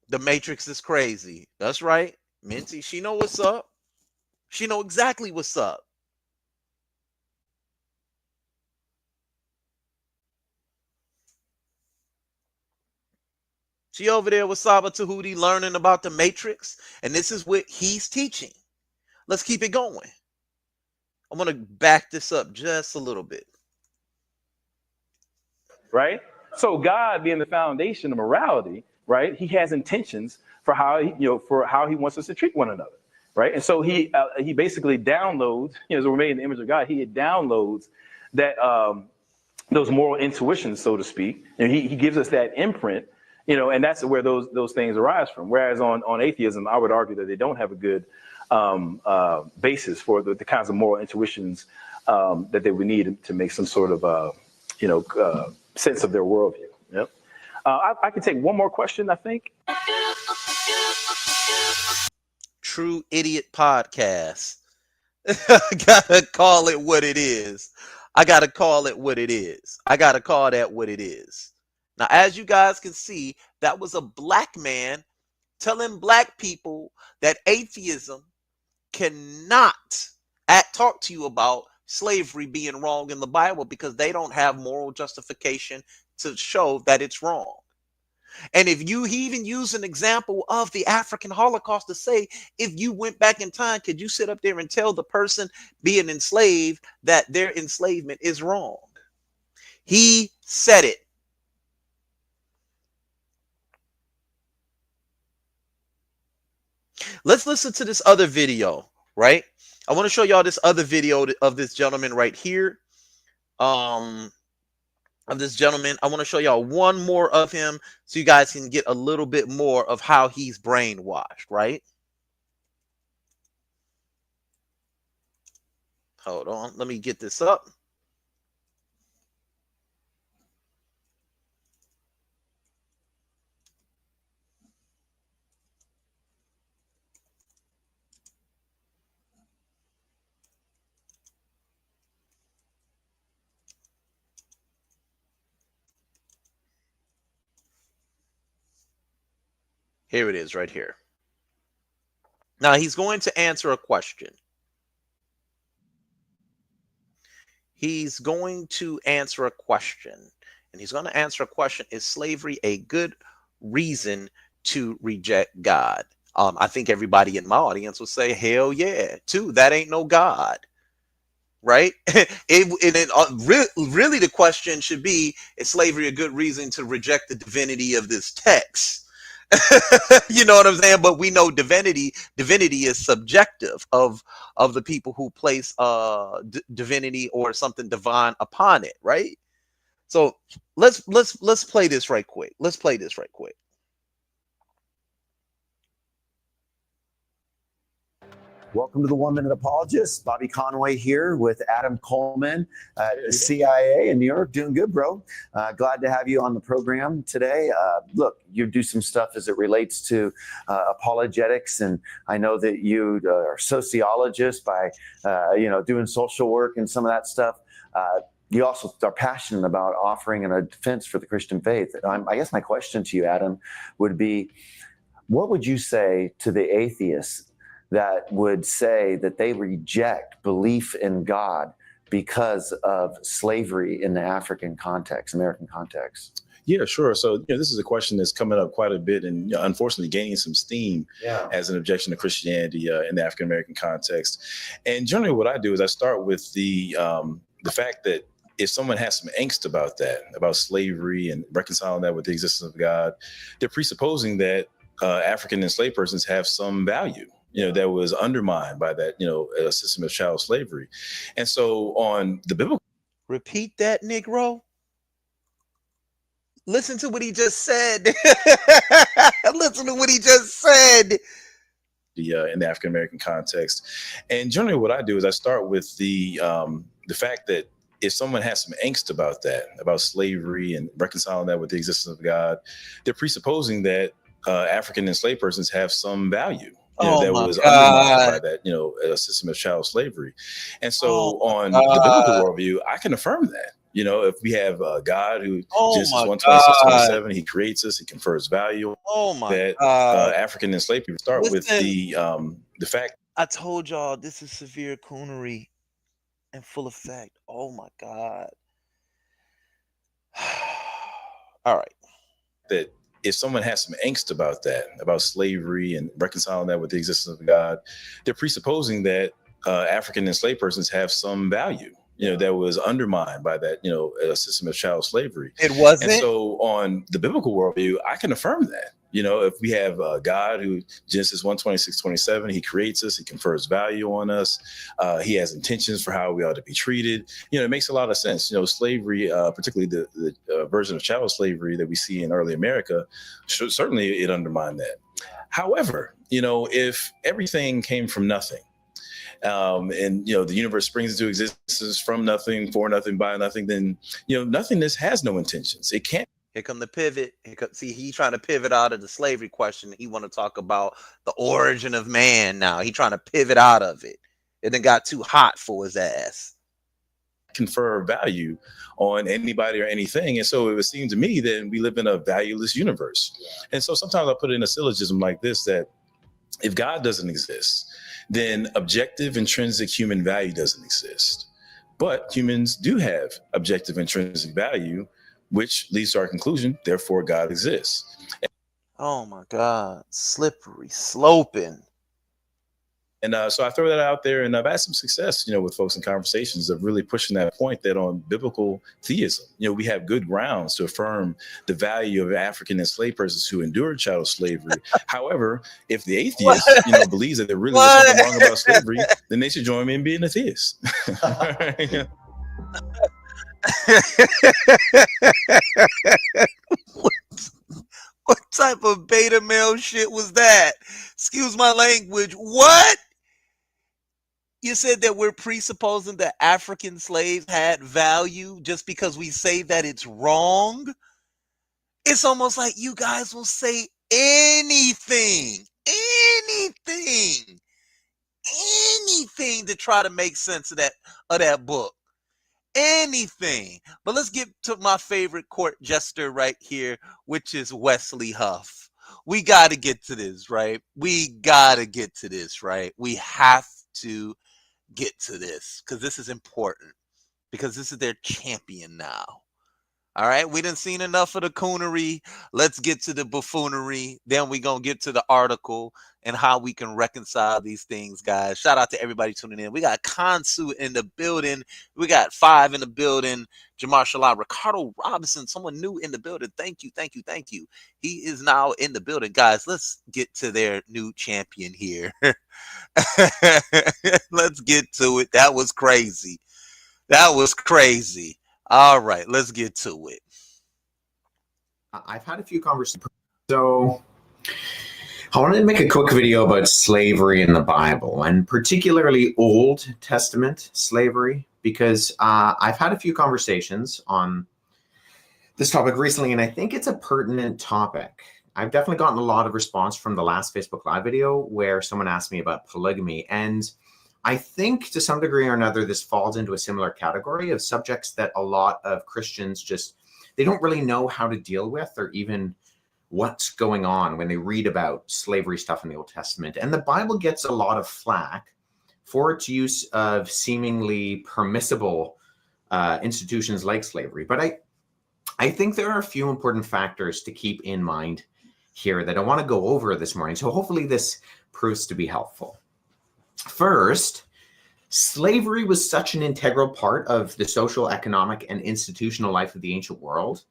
The Matrix is crazy. That's right. Minty, she know what's up. She know exactly what's up. She over there with Saba Tahuti learning about the Matrix, and this is what he's teaching. Let's keep it going. I'm going to back this up just a little bit. Right? So God being the foundation of morality, right? He has intentions for how he wants us to treat one another, right? And so he basically downloads, as we're made in the image of God, he downloads that those moral intuitions, so to speak, and he gives us that imprint, and that's where those things arise from. Whereas on atheism, I would argue that they don't have a good basis for the kinds of moral intuitions that they would need to make some sort of sense of their worldview. Yep. I can take one more question, I think. True Idiot Podcast. I gotta call it what it is. I gotta call that what it is. Now, as you guys can see, that was a black man telling black people that atheism cannot talk to you about slavery being wrong in the Bible because they don't have moral justification to show that it's wrong. And he even used an example of the African Holocaust to say, if you went back in time, could you sit up there and tell the person being enslaved that their enslavement is wrong? He said it. Let's listen to this other video, right? I want to show y'all this other video of this gentleman right here. I want to show y'all one more of him so you guys can get a little bit more of how he's brainwashed, right? Hold on. Let me get this up. Here it is right here. Now he's going to answer a question. He's going to answer a question. And he's going to answer a question: is slavery a good reason to reject God? I think everybody in my audience will say, hell yeah, too. That ain't no God. Right? Really, the question should be, is slavery a good reason to reject the divinity of this text? You know what I'm saying? But we know divinity is subjective of the people who place divinity or something divine upon it, right? So let's play this right quick. Let's play this right quick. Welcome to the 1 Minute Apologist. Bobby Conway here with Adam Coleman at the CIA in New York. Doing good, bro. Glad to have you on the program today. Look, you do some stuff as it relates to apologetics, and I know that you are a sociologist by doing social work and some of that stuff. You also are passionate about offering a defense for the Christian faith. I guess my question to you, Adam, would be, what would you say to the atheists that would say that they reject belief in God because of slavery in the African context, American context? Yeah, sure. So this is a question that's coming up quite a bit, and unfortunately gaining some steam as an objection to Christianity in the African American context. And generally, what I do is I start with the fact that if someone has some angst about that, about slavery and reconciling that with the existence of God, they're presupposing that African enslaved persons have some value, that was undermined by that, a system of chattel slavery. And so on the biblical. Repeat that, Negro. Listen to what he just said. Listen to what he just said. In the African American context. And generally what I do is I start with the fact that if someone has some angst about that, about slavery and reconciling that with the existence of God, they're presupposing that African enslaved persons have some value. That was undermined by that, a system of chattel slavery. And so on the biblical worldview, I can affirm that. If we have a God who, Genesis 1:26-27, he creates us, he confers value. African enslaved people start with the fact. I told y'all this is severe Coonery in full effect. Oh my God. All right. That if someone has some angst about that, about slavery and reconciling that with the existence of God, they're presupposing that African enslaved persons have some value, that was undermined by that, a system of chattel slavery. It wasn't. And so on the biblical worldview, I can affirm that. If we have a God who, Genesis 1:26-27, he creates us, he confers value on us, he has intentions for how we ought to be treated. It makes a lot of sense. Slavery, particularly the version of chattel slavery that we see in early America, certainly it undermined that. However, if everything came from nothing, and the universe springs into existence from nothing, for nothing, by nothing, then nothingness has no intentions. It can't. Here come the pivot. See, he's trying to pivot out of the slavery question. He want to talk about the origin of man now. He trying to pivot out of it. It then got too hot for his ass. Confer value on anybody or anything. And so it would seem to me that we live in a valueless universe. And so sometimes I put in a syllogism like this, that if God doesn't exist, then objective intrinsic human value doesn't exist. But humans do have objective intrinsic value, which leads to our conclusion, therefore God exists. Oh my God, slippery, sloping. And so I throw that out there, and I've had some success, with folks in conversations of really pushing that point that on biblical theism, we have good grounds to affirm the value of African enslaved persons who endured chattel slavery. However, if the atheist, believes that there really is something wrong about slavery, then they should join me in being a theist. What type of beta male shit was that? Excuse my language. What? You said that we're presupposing that African slaves had value just because we say that it's wrong? It's almost like you guys will say anything to try to make sense of that book. Anything. But let's get to my favorite court jester right here, which is Wesley Huff. we got to get to this, right? We got to get to this, right? We have to get to this because this is important, because this is their champion now. All right, we done seen enough of the Coonery. Let's get to the Bufoonery. Then we gonna get to the article and how we can reconcile these things, guys. Shout out to everybody tuning in. We got Kansu in the building. We got 5 in the building. Jamar Shalom, Ricardo Robinson, someone new in the building. Thank you, thank you, thank you. He is now in the building, guys. Let's get to their new champion here. Let's get to it. That was crazy. That was crazy. All right, let's get to it. I've had a few conversations. So I wanted to make a quick video about slavery in the Bible, and particularly Old Testament slavery, because I've had a few conversations on this topic recently, and I think it's a pertinent topic. I've definitely gotten a lot of response from the last Facebook Live video where someone asked me about polygamy, and I think to some degree or another, this falls into a similar category of subjects that a lot of Christians just, they don't really know how to deal with, or even what's going on when they read about slavery stuff in the Old Testament. And the Bible gets a lot of flack for its use of seemingly permissible institutions like slavery. But I think there are a few important factors to keep in mind here that I want to go over this morning. So hopefully this proves to be helpful. First, slavery was such an integral part of the social, economic, and institutional life of the ancient world,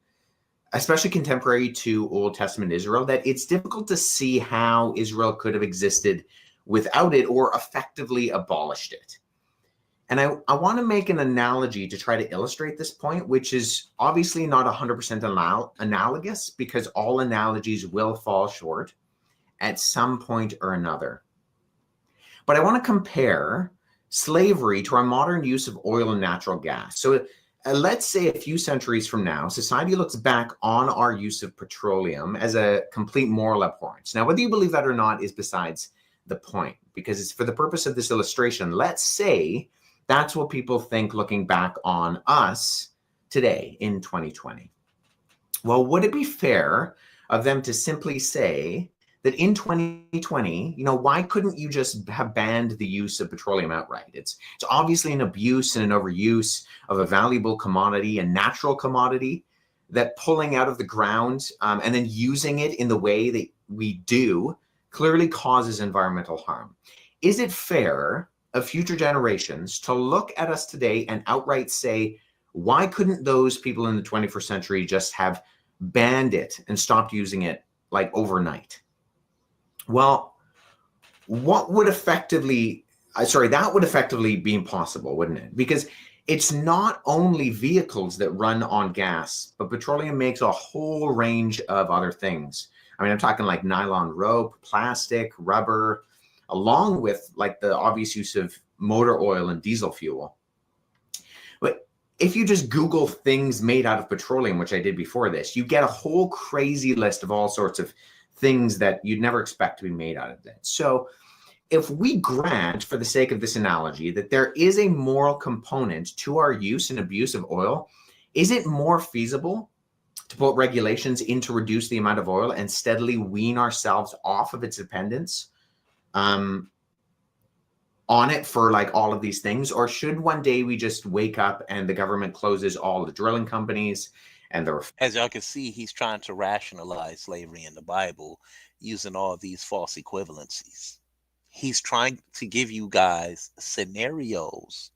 especially contemporary to Old Testament Israel, that it's difficult to see how Israel could have existed without it or effectively abolished it. And I want to make an analogy to try to illustrate this point, which is obviously not 100% analogous, because all analogies will fall short at some point or another. But I want to compare slavery to our modern use of oil and natural gas. So let's say a few centuries from now, society looks back on our use of petroleum as a complete moral abhorrence. Now, whether you believe that or not is besides the point, because it's for the purpose of this illustration. Let's say that's what people think looking back on us today in 2020. Well, would it be fair of them to simply say that in 2020, why couldn't you just have banned the use of petroleum outright? It's obviously an abuse and an overuse of a valuable commodity, a natural commodity, that pulling out of the ground and then using it in the way that we do clearly causes environmental harm. Is it fair of future generations to look at us today and outright say, why couldn't those people in the 21st century just have banned it and stopped using it like overnight? Well, that would effectively be impossible, wouldn't it? Because it's not only vehicles that run on gas, but petroleum makes a whole range of other things. I mean, I'm talking like nylon rope, plastic, rubber, along with like the obvious use of motor oil and diesel fuel. But if you just Google things made out of petroleum, which I did before this, you get a whole crazy list of all sorts of things that you'd never expect to be made out of that. So if we grant, for the sake of this analogy, that there is a moral component to our use and abuse of oil, is it more feasible to put regulations in to reduce the amount of oil and steadily wean ourselves off of its dependence on it for like all of these things? Or should one day we just wake up and the government closes all the drilling companies? And as y'all can see, he's trying to rationalize slavery in the Bible using all these false equivalencies. He's trying to give you guys scenarios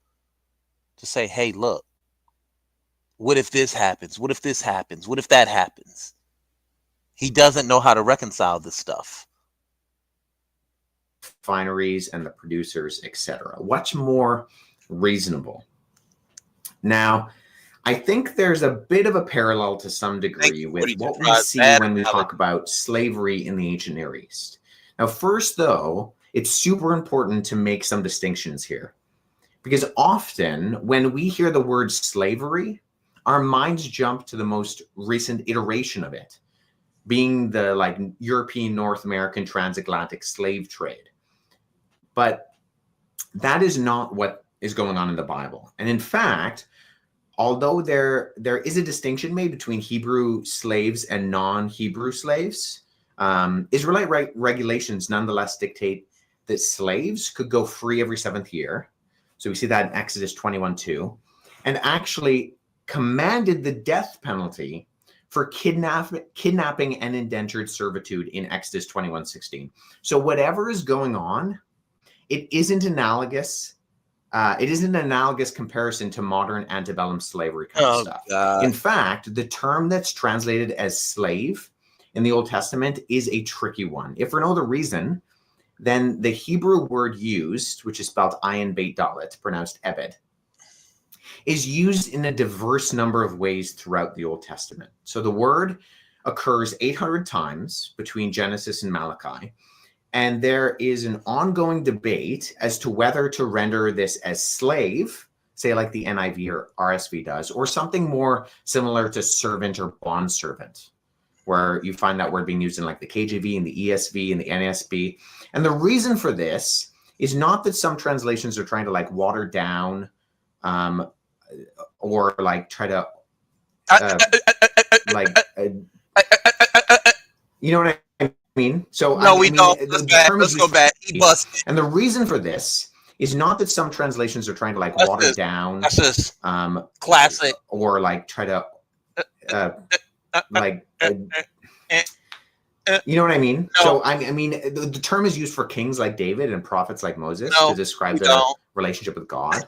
to say, hey, look, what if this happens? What if this happens? What if that happens? He doesn't know how to reconcile this stuff. Refineries and the producers, etc. What's more reasonable? Now, I think there's a bit of a parallel to some degree with what we see when we talk about slavery in the ancient Near East. Now, first, though, it's super important to make some distinctions here, because often when we hear the word slavery, our minds jump to the most recent iteration of it, being the like European, North American transatlantic slave trade. But that is not what is going on in the Bible. And in fact, although there is a distinction made between Hebrew slaves and non-Hebrew slaves, Israelite regulations nonetheless dictate that slaves could go free every 7th year. So we see that in Exodus 21:2, and actually commanded the death penalty for kidnapping and indentured servitude in Exodus 21:16. So whatever is going on, it isn't analogous. It isn't an analogous comparison to modern antebellum slavery kind of stuff. God. In fact, the term that's translated as slave in the Old Testament is a tricky one. If for no other reason, then the Hebrew word used, which is spelled ayin beit dalet, pronounced ebed, is used in a diverse number of ways throughout the Old Testament. So the word occurs 800 times between Genesis and Malachi, and there is an ongoing debate as to whether to render this as slave, say like the NIV or RSV does, or something more similar to servant or bondservant, where you find that word being used in like the KJV and the ESV and the NASB. And the reason for this is not that some translations are trying to like water down or like try to you know what I mean? So no, we don't. Let's go back. He busted. And the reason for this is not that some translations are trying to like water down. That's just classic. Or like try to you know what I mean? No. So I mean, the term is used for kings like David and prophets like Moses to describe their relationship with God.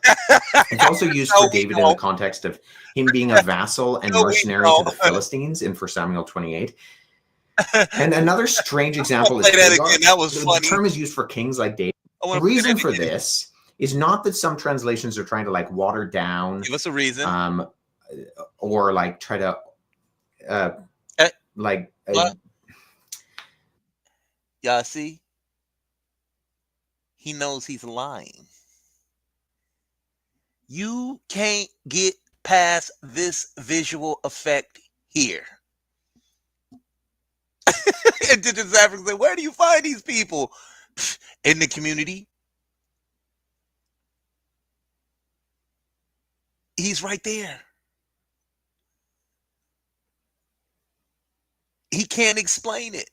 It's also used for David in the context of him being a vassal and mercenary to the Philistines in 1 Samuel 28. And another strange example is Hagar. That was funny. The term is used for kings like David. The reason for this is not that some translations are trying to like water down. Give us a reason. Or like try to y'all see, he knows he's lying. You can't get past this visual effect here. And to this African say, where do you find these people? In the community. He's right there. He can't explain it.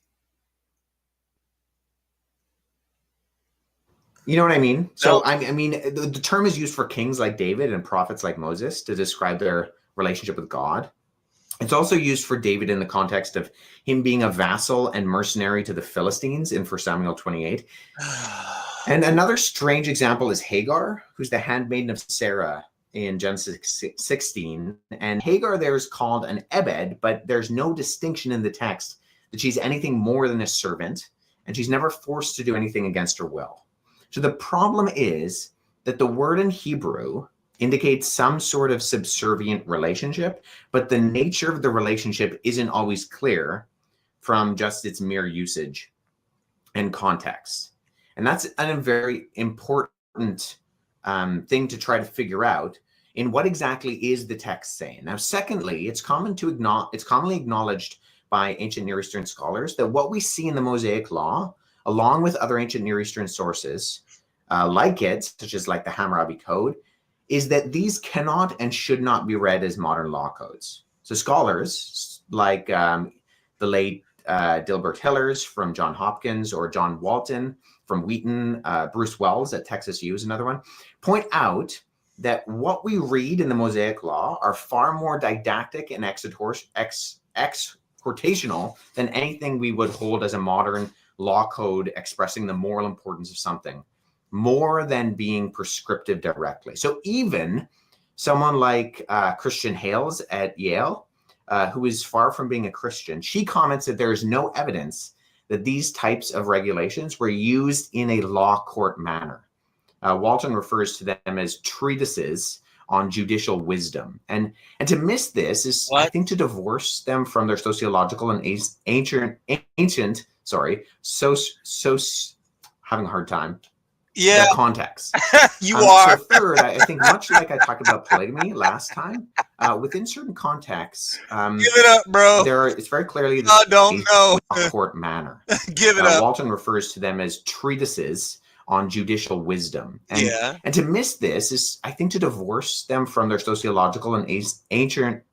You know what I mean? So I mean, the term is used for kings like David and prophets like Moses to describe their relationship with God. It's also used for David in the context of him being a vassal and mercenary to the Philistines in 1 Samuel 28. And another strange example is Hagar, who's the handmaiden of Sarah in Genesis 16. And Hagar there is called an Ebed, but there's no distinction in the text that she's anything more than a servant, and she's never forced to do anything against her will. So the problem is that the word in Hebrew indicates some sort of subservient relationship, but the nature of the relationship isn't always clear from just its mere usage and context. And that's a very important thing to try to figure out in what exactly is the text saying. Now, secondly, it's commonly acknowledged by ancient Near Eastern scholars that what we see in the Mosaic Law, along with other ancient Near Eastern sources like it, such as like the Hammurabi Code, is that these cannot and should not be read as modern law codes. So scholars like the late Dilbert Hillers from Johns Hopkins or John Walton from Wheaton, Bruce Wells at Texas U is another one, point out that what we read in the Mosaic Law are far more didactic and exhortational than anything we would hold as a modern law code expressing the moral importance of something, more than being prescriptive directly. So even someone like Christian Hales at Yale, who is far from being a Christian, she comments that there is no evidence that these types of regulations were used in a law court manner. Walton refers to them as treatises on judicial wisdom. And to miss this is, I think, to divorce them from their sociological and ancient having a hard time. Yeah. Context. You are. So third, I think much like I talked about polygamy last time, within certain contexts, give it up, bro. It's very clearly a court manner. Give it up. Walton refers to them as treatises on judicial wisdom. And to miss this is, I think, to divorce them from their sociological and ancient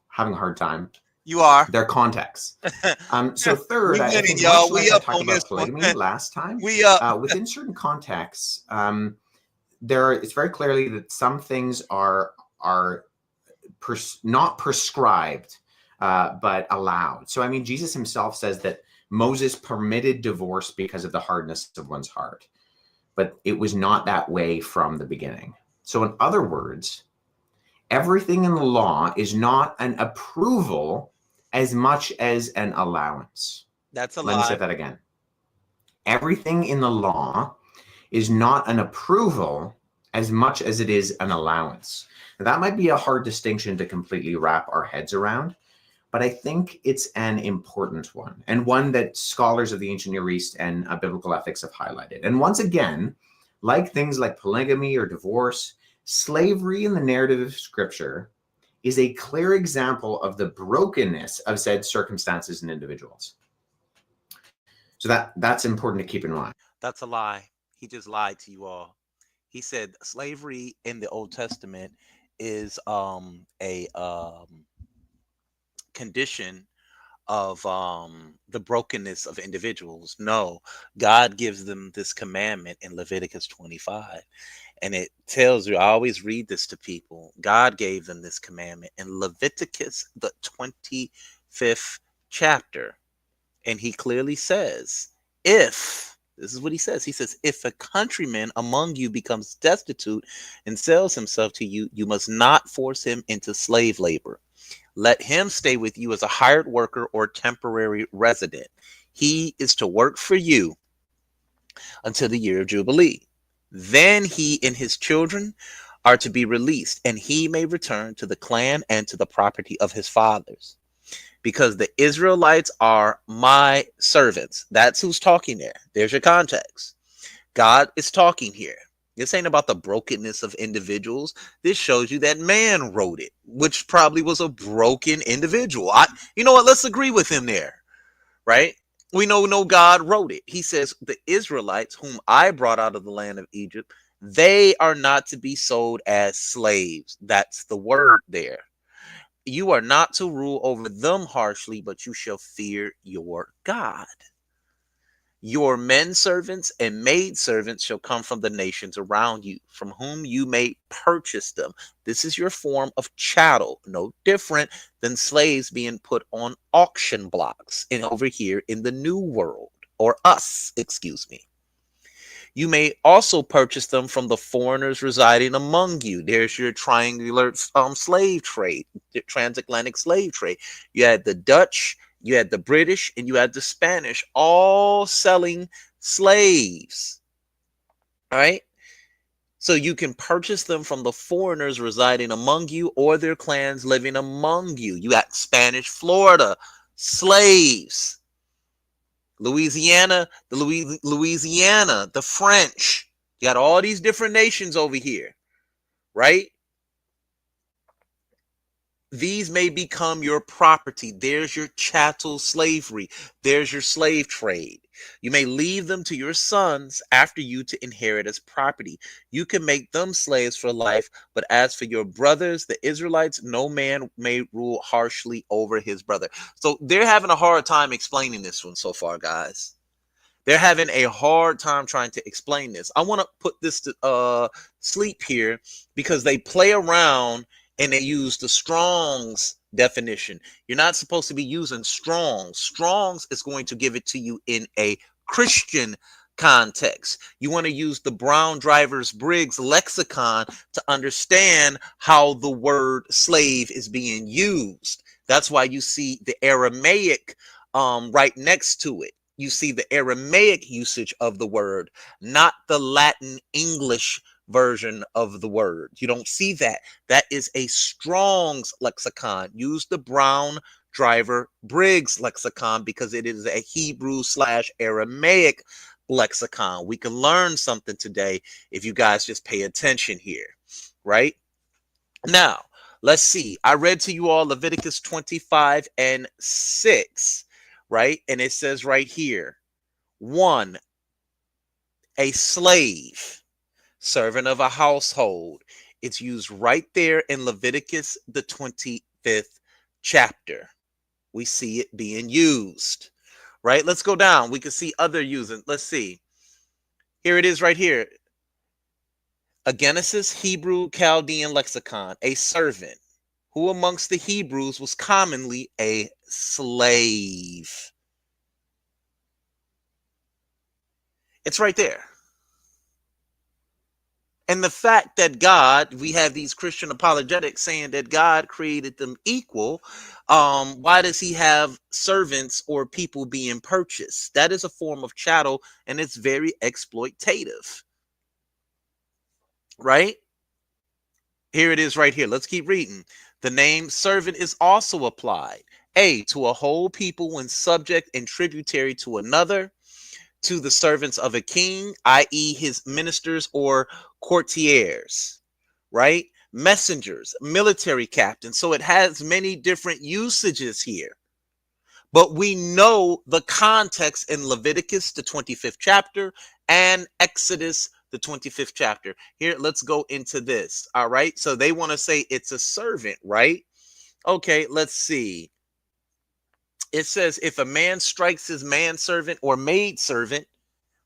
having a hard time. You are. Their context. So third, We I winning, think y'all. much We like I up talked on this about one. polygamy last time, We up. within certain contexts, it's very clearly that some things are not prescribed, but allowed. So, I mean, Jesus himself says that Moses permitted divorce because of the hardness of one's heart, but it was not that way from the beginning. So, in other words, everything in the law is not an approval as much as an allowance. That's a Let lie. me say that again. Everything in the law is not an approval as much as it is an allowance. Now, that might be a hard distinction to completely wrap our heads around, but I think it's an important one, and one that scholars of the ancient Near East and biblical ethics have highlighted. And once again, like things like polygamy or divorce, slavery in the narrative of Scripture is a clear example of the brokenness of said circumstances and individuals. So that's important to keep in mind. That's a lie. He just lied to you all. He said slavery in the Old Testament is a condition of the brokenness of individuals. No, God gives them this commandment in Leviticus 25. And it tells you, I always read this to people. God gave them this commandment in Leviticus, the 25th chapter. And he clearly says, this is what he says. He says, if a countryman among you becomes destitute and sells himself to you, you must not force him into slave labor. Let him stay with you as a hired worker or temporary resident. He is to work for you until the year of Jubilee. Then he and his children are to be released, and he may return to the clan and to the property of his fathers. Because the Israelites are my servants. That's who's talking there. There's your context. God is talking here. This ain't about the brokenness of individuals. This shows you that man wrote it, which probably was a broken individual. You know what? Let's agree with him there, right? We know God wrote it. He says, the Israelites whom I brought out of the land of Egypt, they are not to be sold as slaves. That's the word there. You are not to rule over them harshly, but you shall fear your God. Your men servants and maid servants shall come from the nations around you, from whom you may purchase them. This is your form of chattel, no different than slaves being put on auction blocks and over here in the New World, or us, excuse me. You may also purchase them from the foreigners residing among you. There's your triangular slave trade, the transatlantic slave trade. You had the Dutch, you had the British, and you had the Spanish, all selling slaves. All right. So you can purchase them from the foreigners residing among you or their clans living among you. You got Spanish Florida, slaves. Louisiana, Louisiana, the French. You got all these different nations over here, right? These may become your property. There's your chattel slavery. There's your slave trade. You may leave them to your sons after you to inherit as property. You can make them slaves for life, but as for your brothers, the Israelites, no man may rule harshly over his brother. So they're having a hard time explaining this one so far, guys. They're having a hard time trying to explain this. I want to put this to sleep here because they play around and they use the Strong's definition. You're not supposed to be using Strong's. Strong's is going to give it to you in a Christian context. You want to use the Brown Drivers Briggs lexicon to understand how the word slave is being used. That's why you see the Aramaic right next to it. You see the Aramaic usage of the word, not the Latin English version of the word. You don't see that. That is a Strong's lexicon. Use the Brown Driver Briggs lexicon because it is a Hebrew/Aramaic lexicon. We can learn something today if you guys just pay attention here, right? Now, let's see. I read to you all Leviticus 25:6, right? And it says right here, 1, a slave, servant of a household. It's used right there in Leviticus, the 25th chapter. We see it being used, right? Let's go down. We can see other using. Let's see. Here it is right here. A Genesis Hebrew Chaldean lexicon, a servant, who amongst the Hebrews was commonly a slave. It's right there. And the fact that God, we have these Christian apologetics saying that God created them equal. Why does he have servants or people being purchased? That is a form of chattel, and it's very exploitative. Right? Here it is right here. Let's keep reading. The name servant is also applied. A, to a whole people when subject and tributary to another, to the servants of a king, i.e. his ministers or courtiers, right? Messengers, military captains. So it has many different usages here. But we know the context in Leviticus, the 25th chapter, and Exodus, the 25th chapter. Here, let's go into this. All right. So they want to say it's a servant, right? Okay, let's see. It says, if a man strikes his manservant or maidservant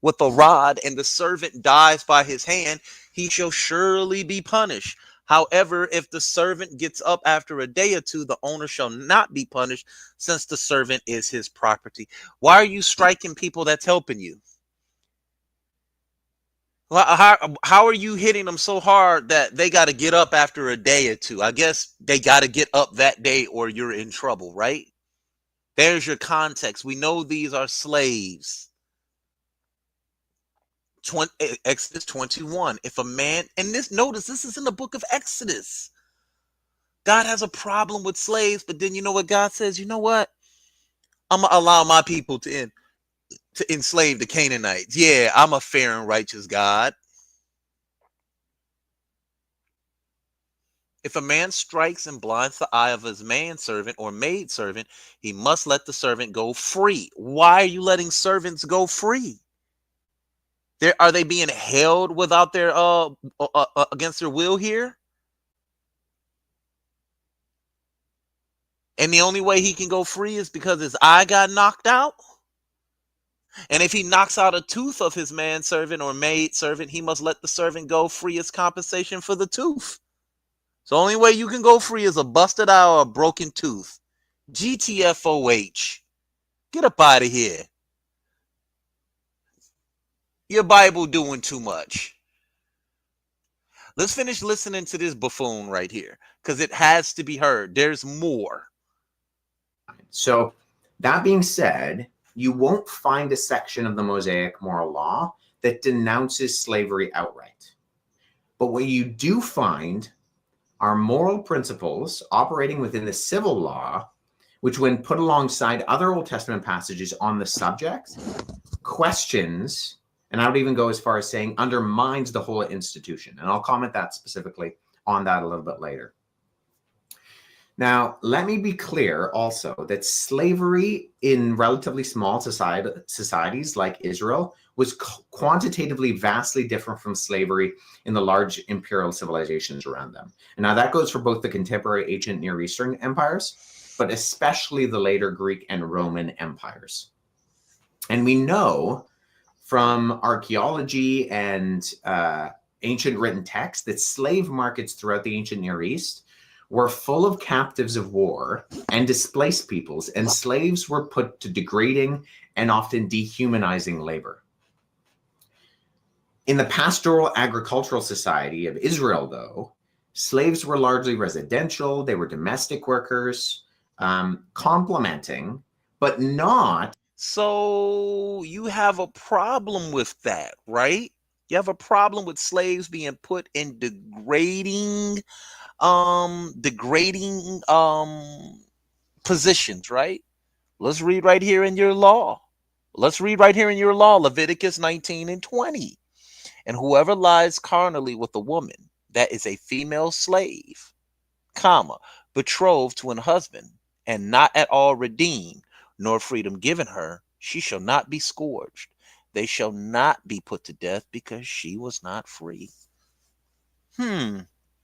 with a rod, and the servant dies by his hand, he shall surely be punished. However, if the servant gets up after a day or two, the owner shall not be punished, since the servant is his property. Why are you striking people that's helping you? How are you hitting them so hard that they got to get up after a day or two? I guess they got to get up that day or you're in trouble, right? There's your context. We know these are slaves. Exodus 21. If a man, and notice this is in the book of Exodus. God has a problem with slaves, but then you know what God says? You know what? I'm going to allow my people to enslave the Canaanites. Yeah, I'm a fair and righteous God. If a man strikes and blinds the eye of his manservant or maidservant, he must let the servant go free. Why are you letting servants go free? Are they being held without their against their will here? And the only way he can go free is because his eye got knocked out. And if he knocks out a tooth of his manservant or maidservant, he must let the servant go free as compensation for the tooth. So the only way you can go free is a busted eye or a broken tooth. GTFOH. Get up out of here. Your Bible doing too much. Let's finish listening to this buffoon right here, because it has to be heard. There's more. So that being said, you won't find a section of the Mosaic moral law that denounces slavery outright. But what you do find are moral principles operating within the civil law, which when put alongside other Old Testament passages on the subject, questions, and I would even go as far as saying undermines the whole institution. And I'll comment that specifically on that a little bit later. Now, let me be clear also that slavery in relatively small societies like Israel was quantitatively vastly different from slavery in the large imperial civilizations around them. And now that goes for both the contemporary ancient Near Eastern empires, but especially the later Greek and Roman empires. And we know from archaeology and ancient written texts that slave markets throughout the ancient Near East were full of captives of war and displaced peoples, and slaves were put to degrading and often dehumanizing labor. In the pastoral agricultural society of Israel, though, slaves were largely residential. They were domestic workers, complementing, but not. So you have a problem with that, right? You have a problem with slaves being put in degrading positions, right? Let's read right here in your law. Leviticus 19 and 20. And whoever lies carnally with a woman that is a female slave, betrothed to an husband, and not at all redeemed, nor freedom given her, she shall not be scourged. They shall not be put to death because she was not free.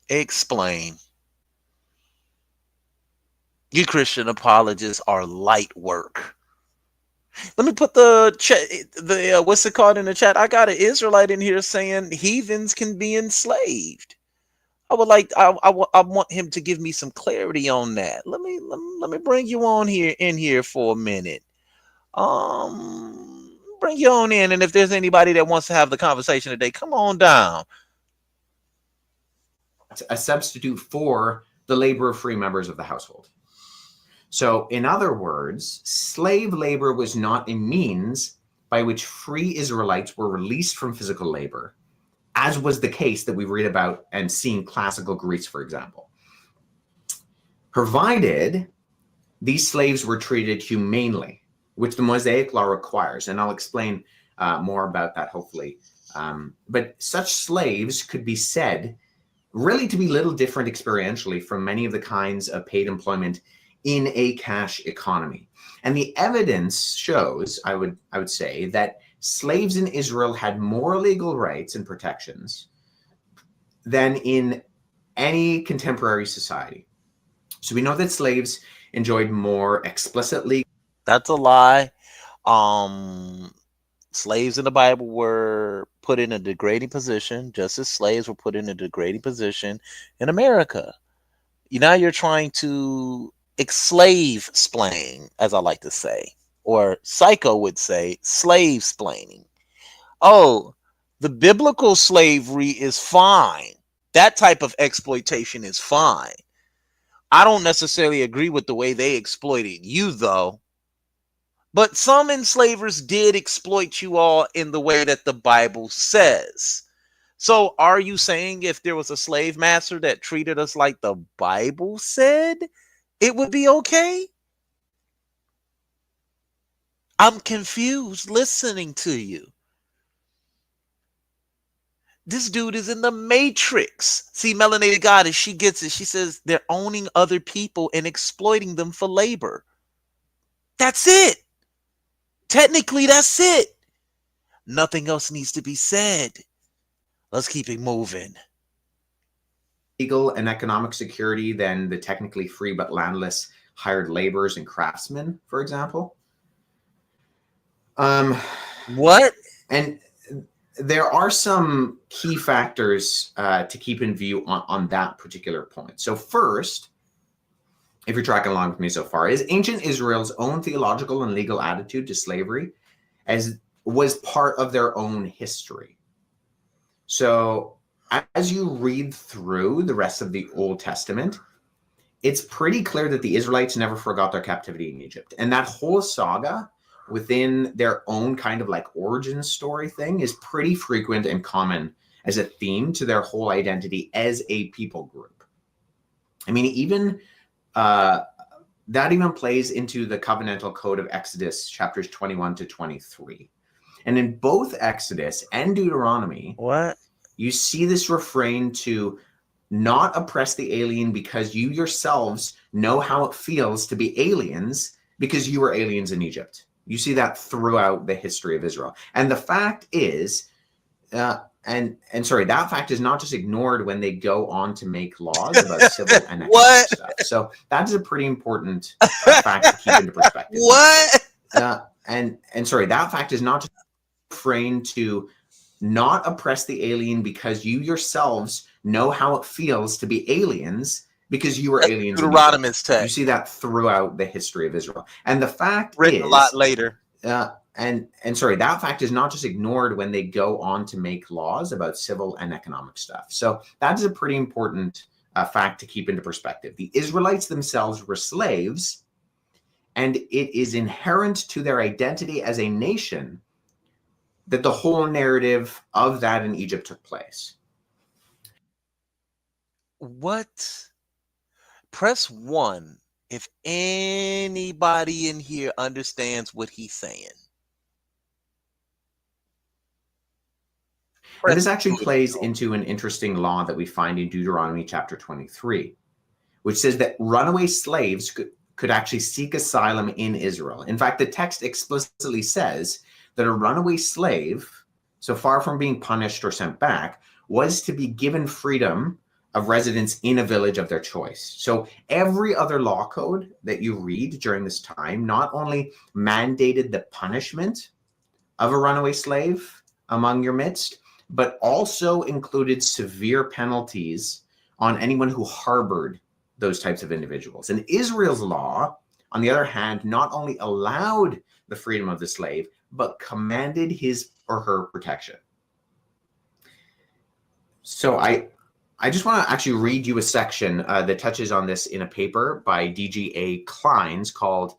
Explain. You Christian apologists are light work. Let me put the chat, what's it called in the chat? I got an Israelite in here saying heathens can be enslaved. I would like, I want him to give me some clarity on that. Let me bring you on here in here for a minute. Bring you on in, and if there's anybody that wants to have the conversation today, come on down. A substitute for the labor of free members of the household. So, in other words, slave labor was not a means by which free Israelites were released from physical labor, as was the case that we read about and see in classical Greece, for example. Provided these slaves were treated humanely, which the Mosaic law requires, and I'll explain more about that hopefully. But such slaves could be said really to be little different experientially from many of the kinds of paid employment in a cash economy. And the evidence shows, I would say, that slaves in Israel had more legal rights and protections than in any contemporary society. So we know that slaves enjoyed more explicitly. That's a lie. Slaves in the Bible were put in a degrading position, just as slaves were put in a degrading position in America. Now you're trying to slave-splain, as I like to say, or Psycho would say, slave-splaining. Oh, the biblical slavery is fine. That type of exploitation is fine. I don't necessarily agree with the way they exploited you, though. But some enslavers did exploit you all in the way that the Bible says. So are you saying if there was a slave master that treated us like the Bible said, it would be okay? I'm confused listening to you. This dude is in the Matrix. See, Melanated Goddess, she gets it. She says they're owning other people and exploiting them for labor. That's it. Technically, that's it. Nothing else needs to be said. Let's keep it moving. Legal and economic security than the technically free but landless hired laborers and craftsmen, for example. What? And there are some key factors to keep in view on that particular point. So first, if you're tracking along with me so far, is ancient Israel's own theological and legal attitude to slavery as was part of their own history. So as you read through the rest of the Old Testament, it's pretty clear that the Israelites never forgot their captivity in Egypt. And that whole saga within their own kind of like origin story thing is pretty frequent and common as a theme to their whole identity as a people group. I mean, even that even plays into the covenantal code of Exodus chapters 21 to 23. And in both Exodus and Deuteronomy, you see this refrain to not oppress the alien because you yourselves know how it feels to be aliens because you were aliens in Egypt. You see that throughout the history of Israel. And the fact is, that fact is not just ignored when they go on to make laws about civil and economic stuff. So that is a pretty important fact to keep into perspective. That fact is not just refrain to not oppress the alien because you yourselves know how it feels to be aliens because you were aliens. Deuteronomy's text. You see that throughout the history of Israel. And the fact written is, a lot later. That fact is not just ignored when they go on to make laws about civil and economic stuff. So that is a pretty important fact to keep into perspective. The Israelites themselves were slaves, and it is inherent to their identity as a nation that the whole narrative of that in Egypt took place. What? Press 1 if anybody in here understands what he's saying. And this actually plays into an interesting law that we find in Deuteronomy chapter 23, which says that runaway slaves could actually seek asylum in Israel. In fact, the text explicitly says that a runaway slave, so far from being punished or sent back, was to be given freedom of residence in a village of their choice. So every other law code that you read during this time not only mandated the punishment of a runaway slave among your midst, but also included severe penalties on anyone who harbored those types of individuals. And Israel's law, on the other hand, not only allowed the freedom of the slave, but commanded his or her protection. So I just want to actually read you a section that touches on this in a paper by D.G.A. Kleins called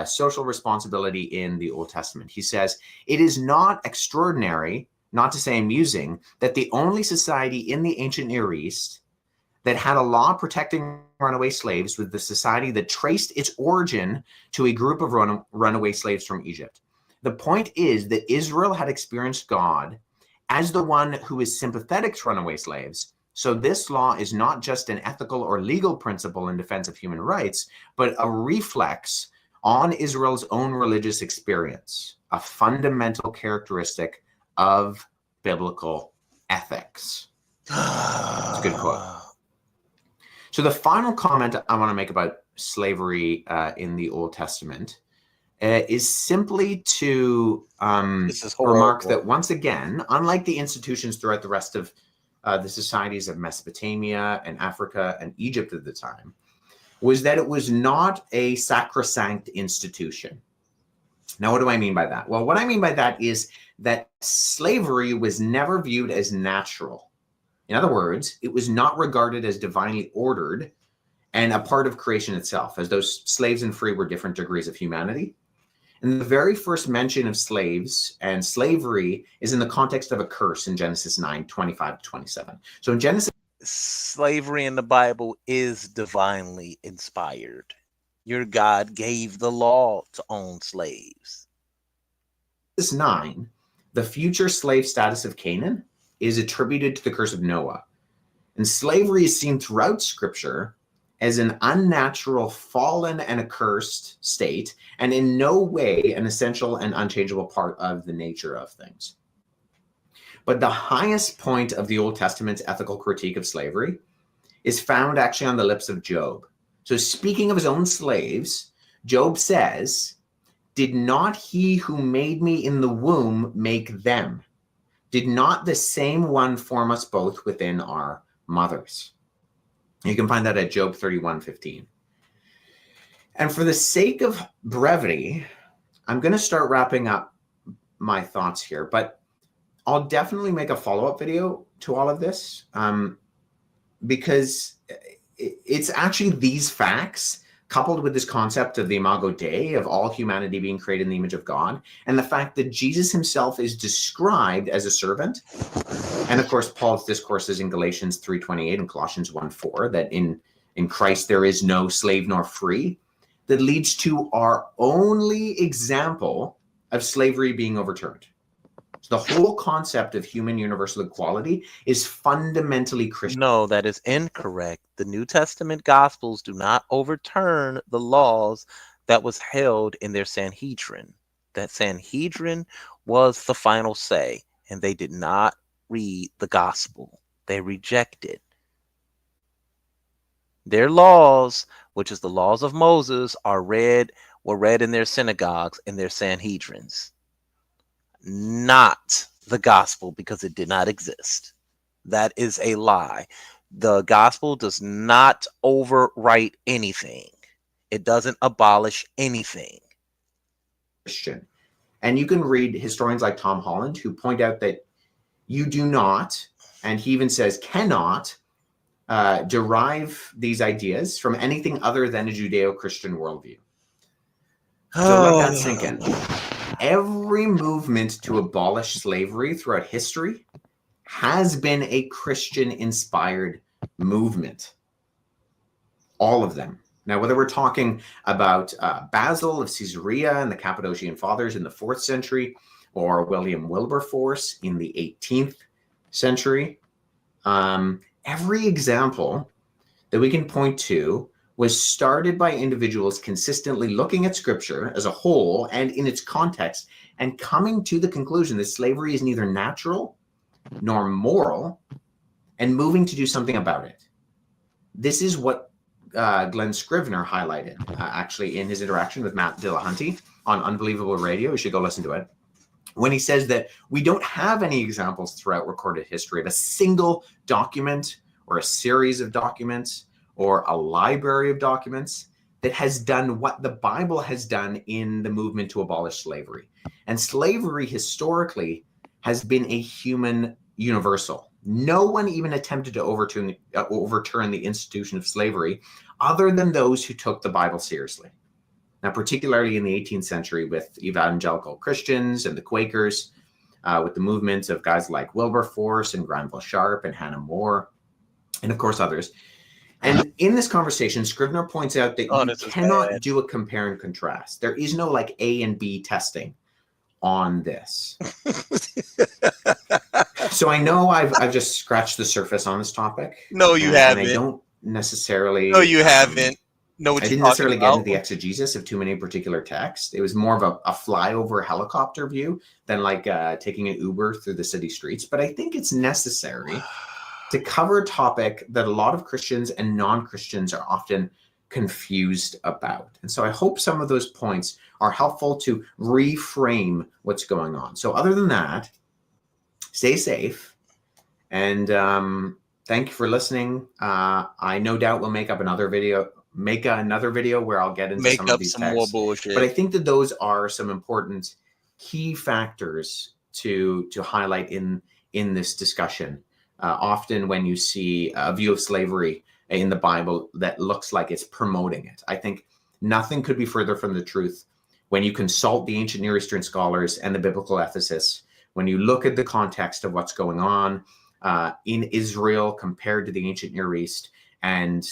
Social Responsibility in the Old Testament. He says, "It is not extraordinary, not to say amusing, that the only society in the ancient Near East that had a law protecting runaway slaves was the society that traced its origin to a group of runaway slaves from Egypt. The point is that Israel had experienced God as the one who is sympathetic to runaway slaves. So this law is not just an ethical or legal principle in defense of human rights, but a reflex on Israel's own religious experience, a fundamental characteristic of biblical ethics." It's a good quote. So the final comment I want to make about slavery in the Old Testament is simply to remark that once again, unlike the institutions throughout the rest of the societies of Mesopotamia and Africa and Egypt at the time, was that it was not a sacrosanct institution. Now, what do I mean by that? Well, what I mean by that is that slavery was never viewed as natural. In other words, it was not regarded as divinely ordered and a part of creation itself, as those slaves and free were different degrees of humanity. And the very first mention of slaves and slavery is in the context of a curse in Genesis 9:25-27. So in Genesis, slavery in the Bible is divinely inspired. Your God gave the law to own slaves. 9, the future slave status of Canaan is attributed to the curse of Noah. And slavery is seen throughout Scripture as an unnatural, fallen, and accursed state, and in no way an essential and unchangeable part of the nature of things. But the highest point of the Old Testament's ethical critique of slavery is found actually on the lips of Job. So speaking of his own slaves, Job says, "Did not he who made me in the womb make them? Did not the same one form us both within our mothers?" You can find that at Job 31:15. And for the sake of brevity, I'm going to start wrapping up my thoughts here, but I'll definitely make a follow-up video to all of this because it's actually these facts coupled with this concept of the Imago Dei, of all humanity being created in the image of God, and the fact that Jesus himself is described as a servant. And of course, Paul's discourses in Galatians 3:28 and Colossians 1:4, that in Christ there is no slave nor free, that leads to our only example of slavery being overturned. So the whole concept of human universal equality is fundamentally Christian. No, that is incorrect. The New Testament Gospels do not overturn the laws that was held in their Sanhedrin. That Sanhedrin was the final say, and they did not read the Gospel. They rejected their laws, which is the laws of Moses, were read in their synagogues, in their Sanhedrins. Not the Gospel, because it did not exist. That is a lie. The Gospel does not overwrite anything. It doesn't abolish anything. Christian. And you can read historians like Tom Holland who point out that you do not, and he even says cannot, derive these ideas from anything other than a Judeo-Christian worldview. So let that sink in. Every movement to abolish slavery throughout history has been a Christian-inspired movement. All of them. Now, whether we're talking about Basil of Caesarea and the Cappadocian Fathers in the 4th century, or William Wilberforce in the 18th century, every example that we can point to was started by individuals consistently looking at Scripture as a whole and in its context and coming to the conclusion that slavery is neither natural nor moral, and moving to do something about it. This is what Glenn Scrivener highlighted, actually, in his interaction with Matt Dillahunty on Unbelievable Radio. You should go listen to it. When he says that we don't have any examples throughout recorded history of a single document or a series of documents or a library of documents that has done what the Bible has done in the movement to abolish slavery. And slavery historically has been a human universal. No one even attempted to overturn the institution of slavery other than those who took the Bible seriously. Now, particularly in the 18th century with evangelical Christians and the Quakers, with the movements of guys like Wilberforce and Granville Sharp and Hannah More, and of course others. And in this conversation, Scrivener points out that you cannot do a compare and contrast. There is no like A and B testing on this. So I know I've just scratched the surface on this topic. No, you haven't. And I don't necessarily. No, you haven't. No, I didn't necessarily get into the exegesis of too many particular texts. It was more of a flyover helicopter view than like taking an Uber through the city streets. But I think it's necessary to cover a topic that a lot of Christians and non-Christians are often confused about. And so I hope some of those points are helpful to reframe what's going on. So other than that, stay safe. And thank you for listening. I no doubt will make another video where I'll get into some of these texts. More bullshit. But I think that those are some important key factors to highlight in this discussion. Often when you see a view of slavery in the Bible that looks like it's promoting it, I think nothing could be further from the truth when you consult the ancient Near Eastern scholars and the biblical ethicists, when you look at the context of what's going on in Israel compared to the ancient Near East, and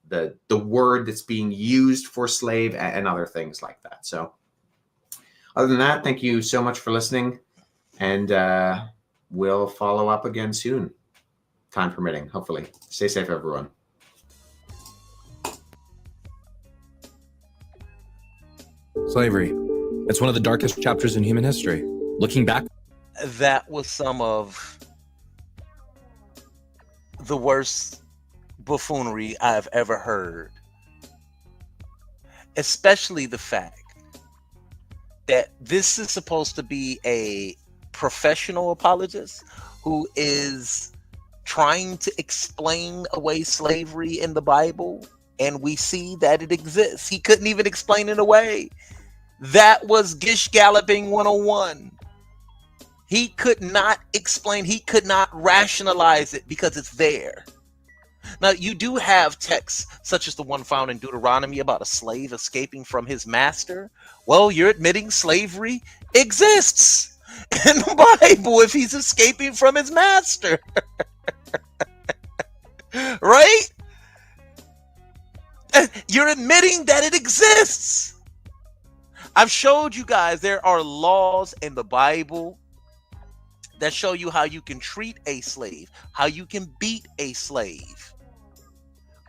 the word that's being used for slave and other things like that. So other than that, thank you so much for listening, and we'll follow up again soon, time permitting, hopefully. Stay safe, everyone. Slavery. It's one of the darkest chapters in human history. Looking back, that was some of the worst buffoonery I've ever heard. Especially the fact that this is supposed to be a professional apologist who is trying to explain away slavery in the Bible, and we see that it exists. He couldn't even explain it away. That was Gish Galloping 101. He could not explain, he could not rationalize it because it's there. Now, you do have texts such as the one found in Deuteronomy about a slave escaping from his master. Well, you're admitting slavery exists in the Bible if he's escaping from his master. Right? You're admitting that it exists. I've showed you guys there are laws in the Bible that show you how you can treat a slave, how you can beat a slave.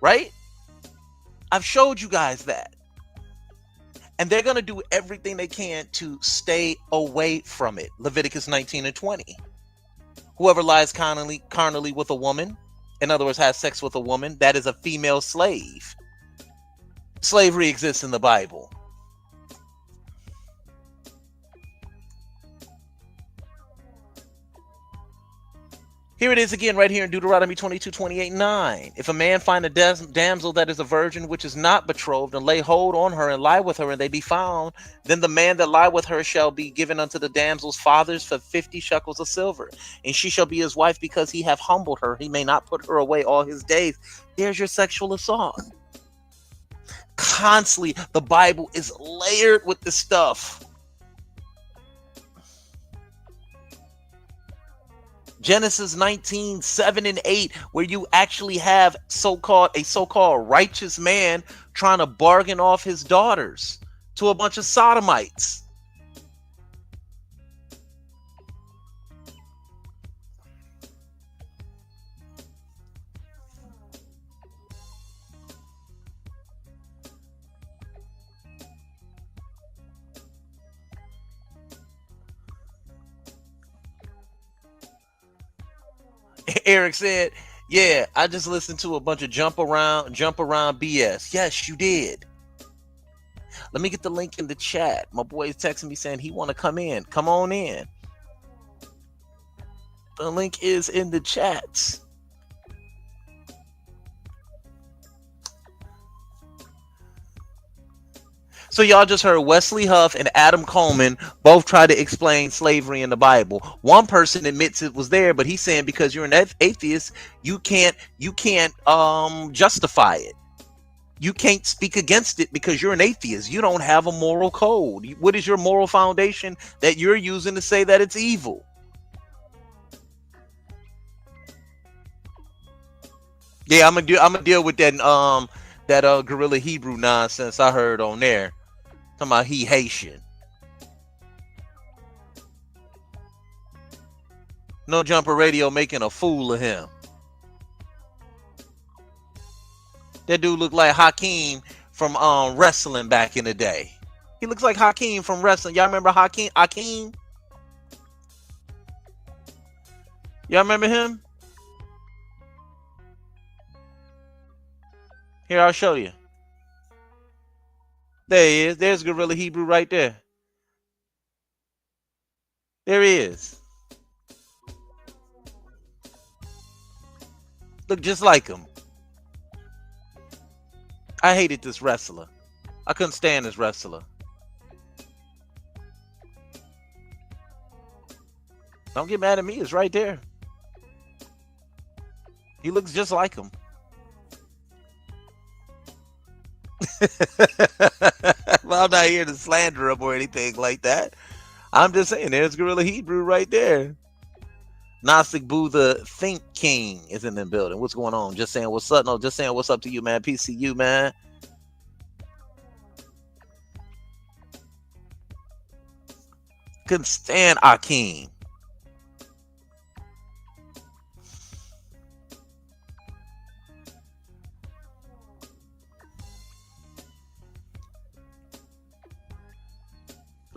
Right? I've showed you guys that. And they're going to do everything they can to stay away from it. Leviticus 19 and 20. Whoever lies carnally with a woman, in other words, has sex with a woman, that is a female slave. Slavery exists in the Bible. Here it is again, right here in Deuteronomy 22:28-9. If a man find a damsel that is a virgin, which is not betrothed, and lay hold on her and lie with her, and they be found, then the man that lie with her shall be given unto the damsel's fathers for 50 shekels of silver, and she shall be his wife because he have humbled her. He may not put her away all his days. There's your sexual assault. Constantly, the Bible is layered with this stuff. Genesis 19:7 and 8, where you actually have a so-called righteous man trying to bargain off his daughters to a bunch of sodomites. Eric said, yeah, I just listened to a bunch of jump around BS. Yes, you did. Let me get the link in the chat. My boy is texting me saying he want to come in. Come on in. The link is in the chats. So y'all just heard Wesley Huff and Adam Coleman both try to explain slavery in the Bible. One person admits it was there, but he's saying because you're an atheist, you can't justify it. You can't speak against it because you're an atheist. You don't have a moral code. What is your moral foundation that you're using to say that it's evil? Yeah, I'm gonna deal with that Guerrilla Hebrew nonsense I heard on there. Talking about he Haitian. No Jumper Radio making a fool of him. That dude looked like Hakeem from wrestling back in the day. He looks like Hakeem from wrestling. Y'all remember Hakeem? Y'all remember him? Here, I'll show you. There he is. There's Guerrilla Hebrew right there. There he is. Look just like him. I hated this wrestler. I couldn't stand this wrestler. Don't get mad at me. It's right there. He looks just like him. Well, I'm not here to slander him or anything like that. I'm just saying there's Guerrilla Hebrew right there. Gnostic Buddha Think King is in the building. What's going on? Just saying what's up. No, just saying what's up to you, man. Peace to you, man. Couldn't stand Akeem.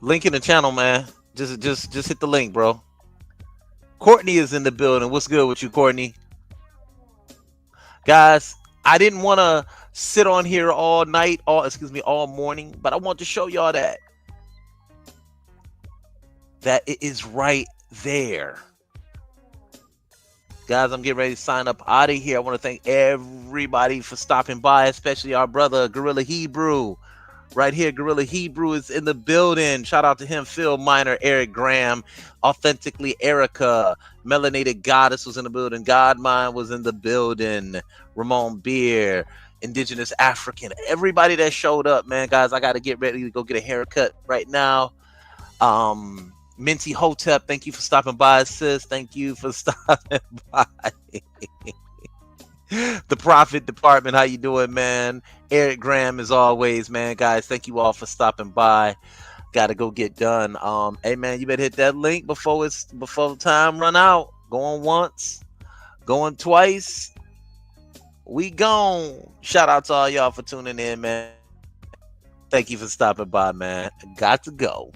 Link in the channel, man. Just hit the link, bro. Courtney is in the building. What's good with you, Courtney? Guys, I didn't want to sit on here all night, all morning, but I want to show y'all that it is right there. Guys, I'm getting ready to sign up out of here. I want to thank everybody for stopping by, especially our brother, Guerrilla Hebrew. Right here, Guerrilla Hebrew is in the building. Shout out to him, Phil Miner, Eric Graham, Authentically Erica, Melanated Goddess was in the building, Godmind was in the building, Ramon Beer, Indigenous African, everybody that showed up, man. Guys, I got to get ready to go get a haircut right now. Minty Hotep, thank you for stopping by, sis. Thank you for stopping by. The Prophet Department, how you doing, man? Eric Graham, as always, man. Guys, thank you all for stopping by. Gotta go get done. Hey, man, you better hit that link before time run out. Going once, going twice. We gone. Shout out to all y'all for tuning in, man. Thank you for stopping by, man. Got to go.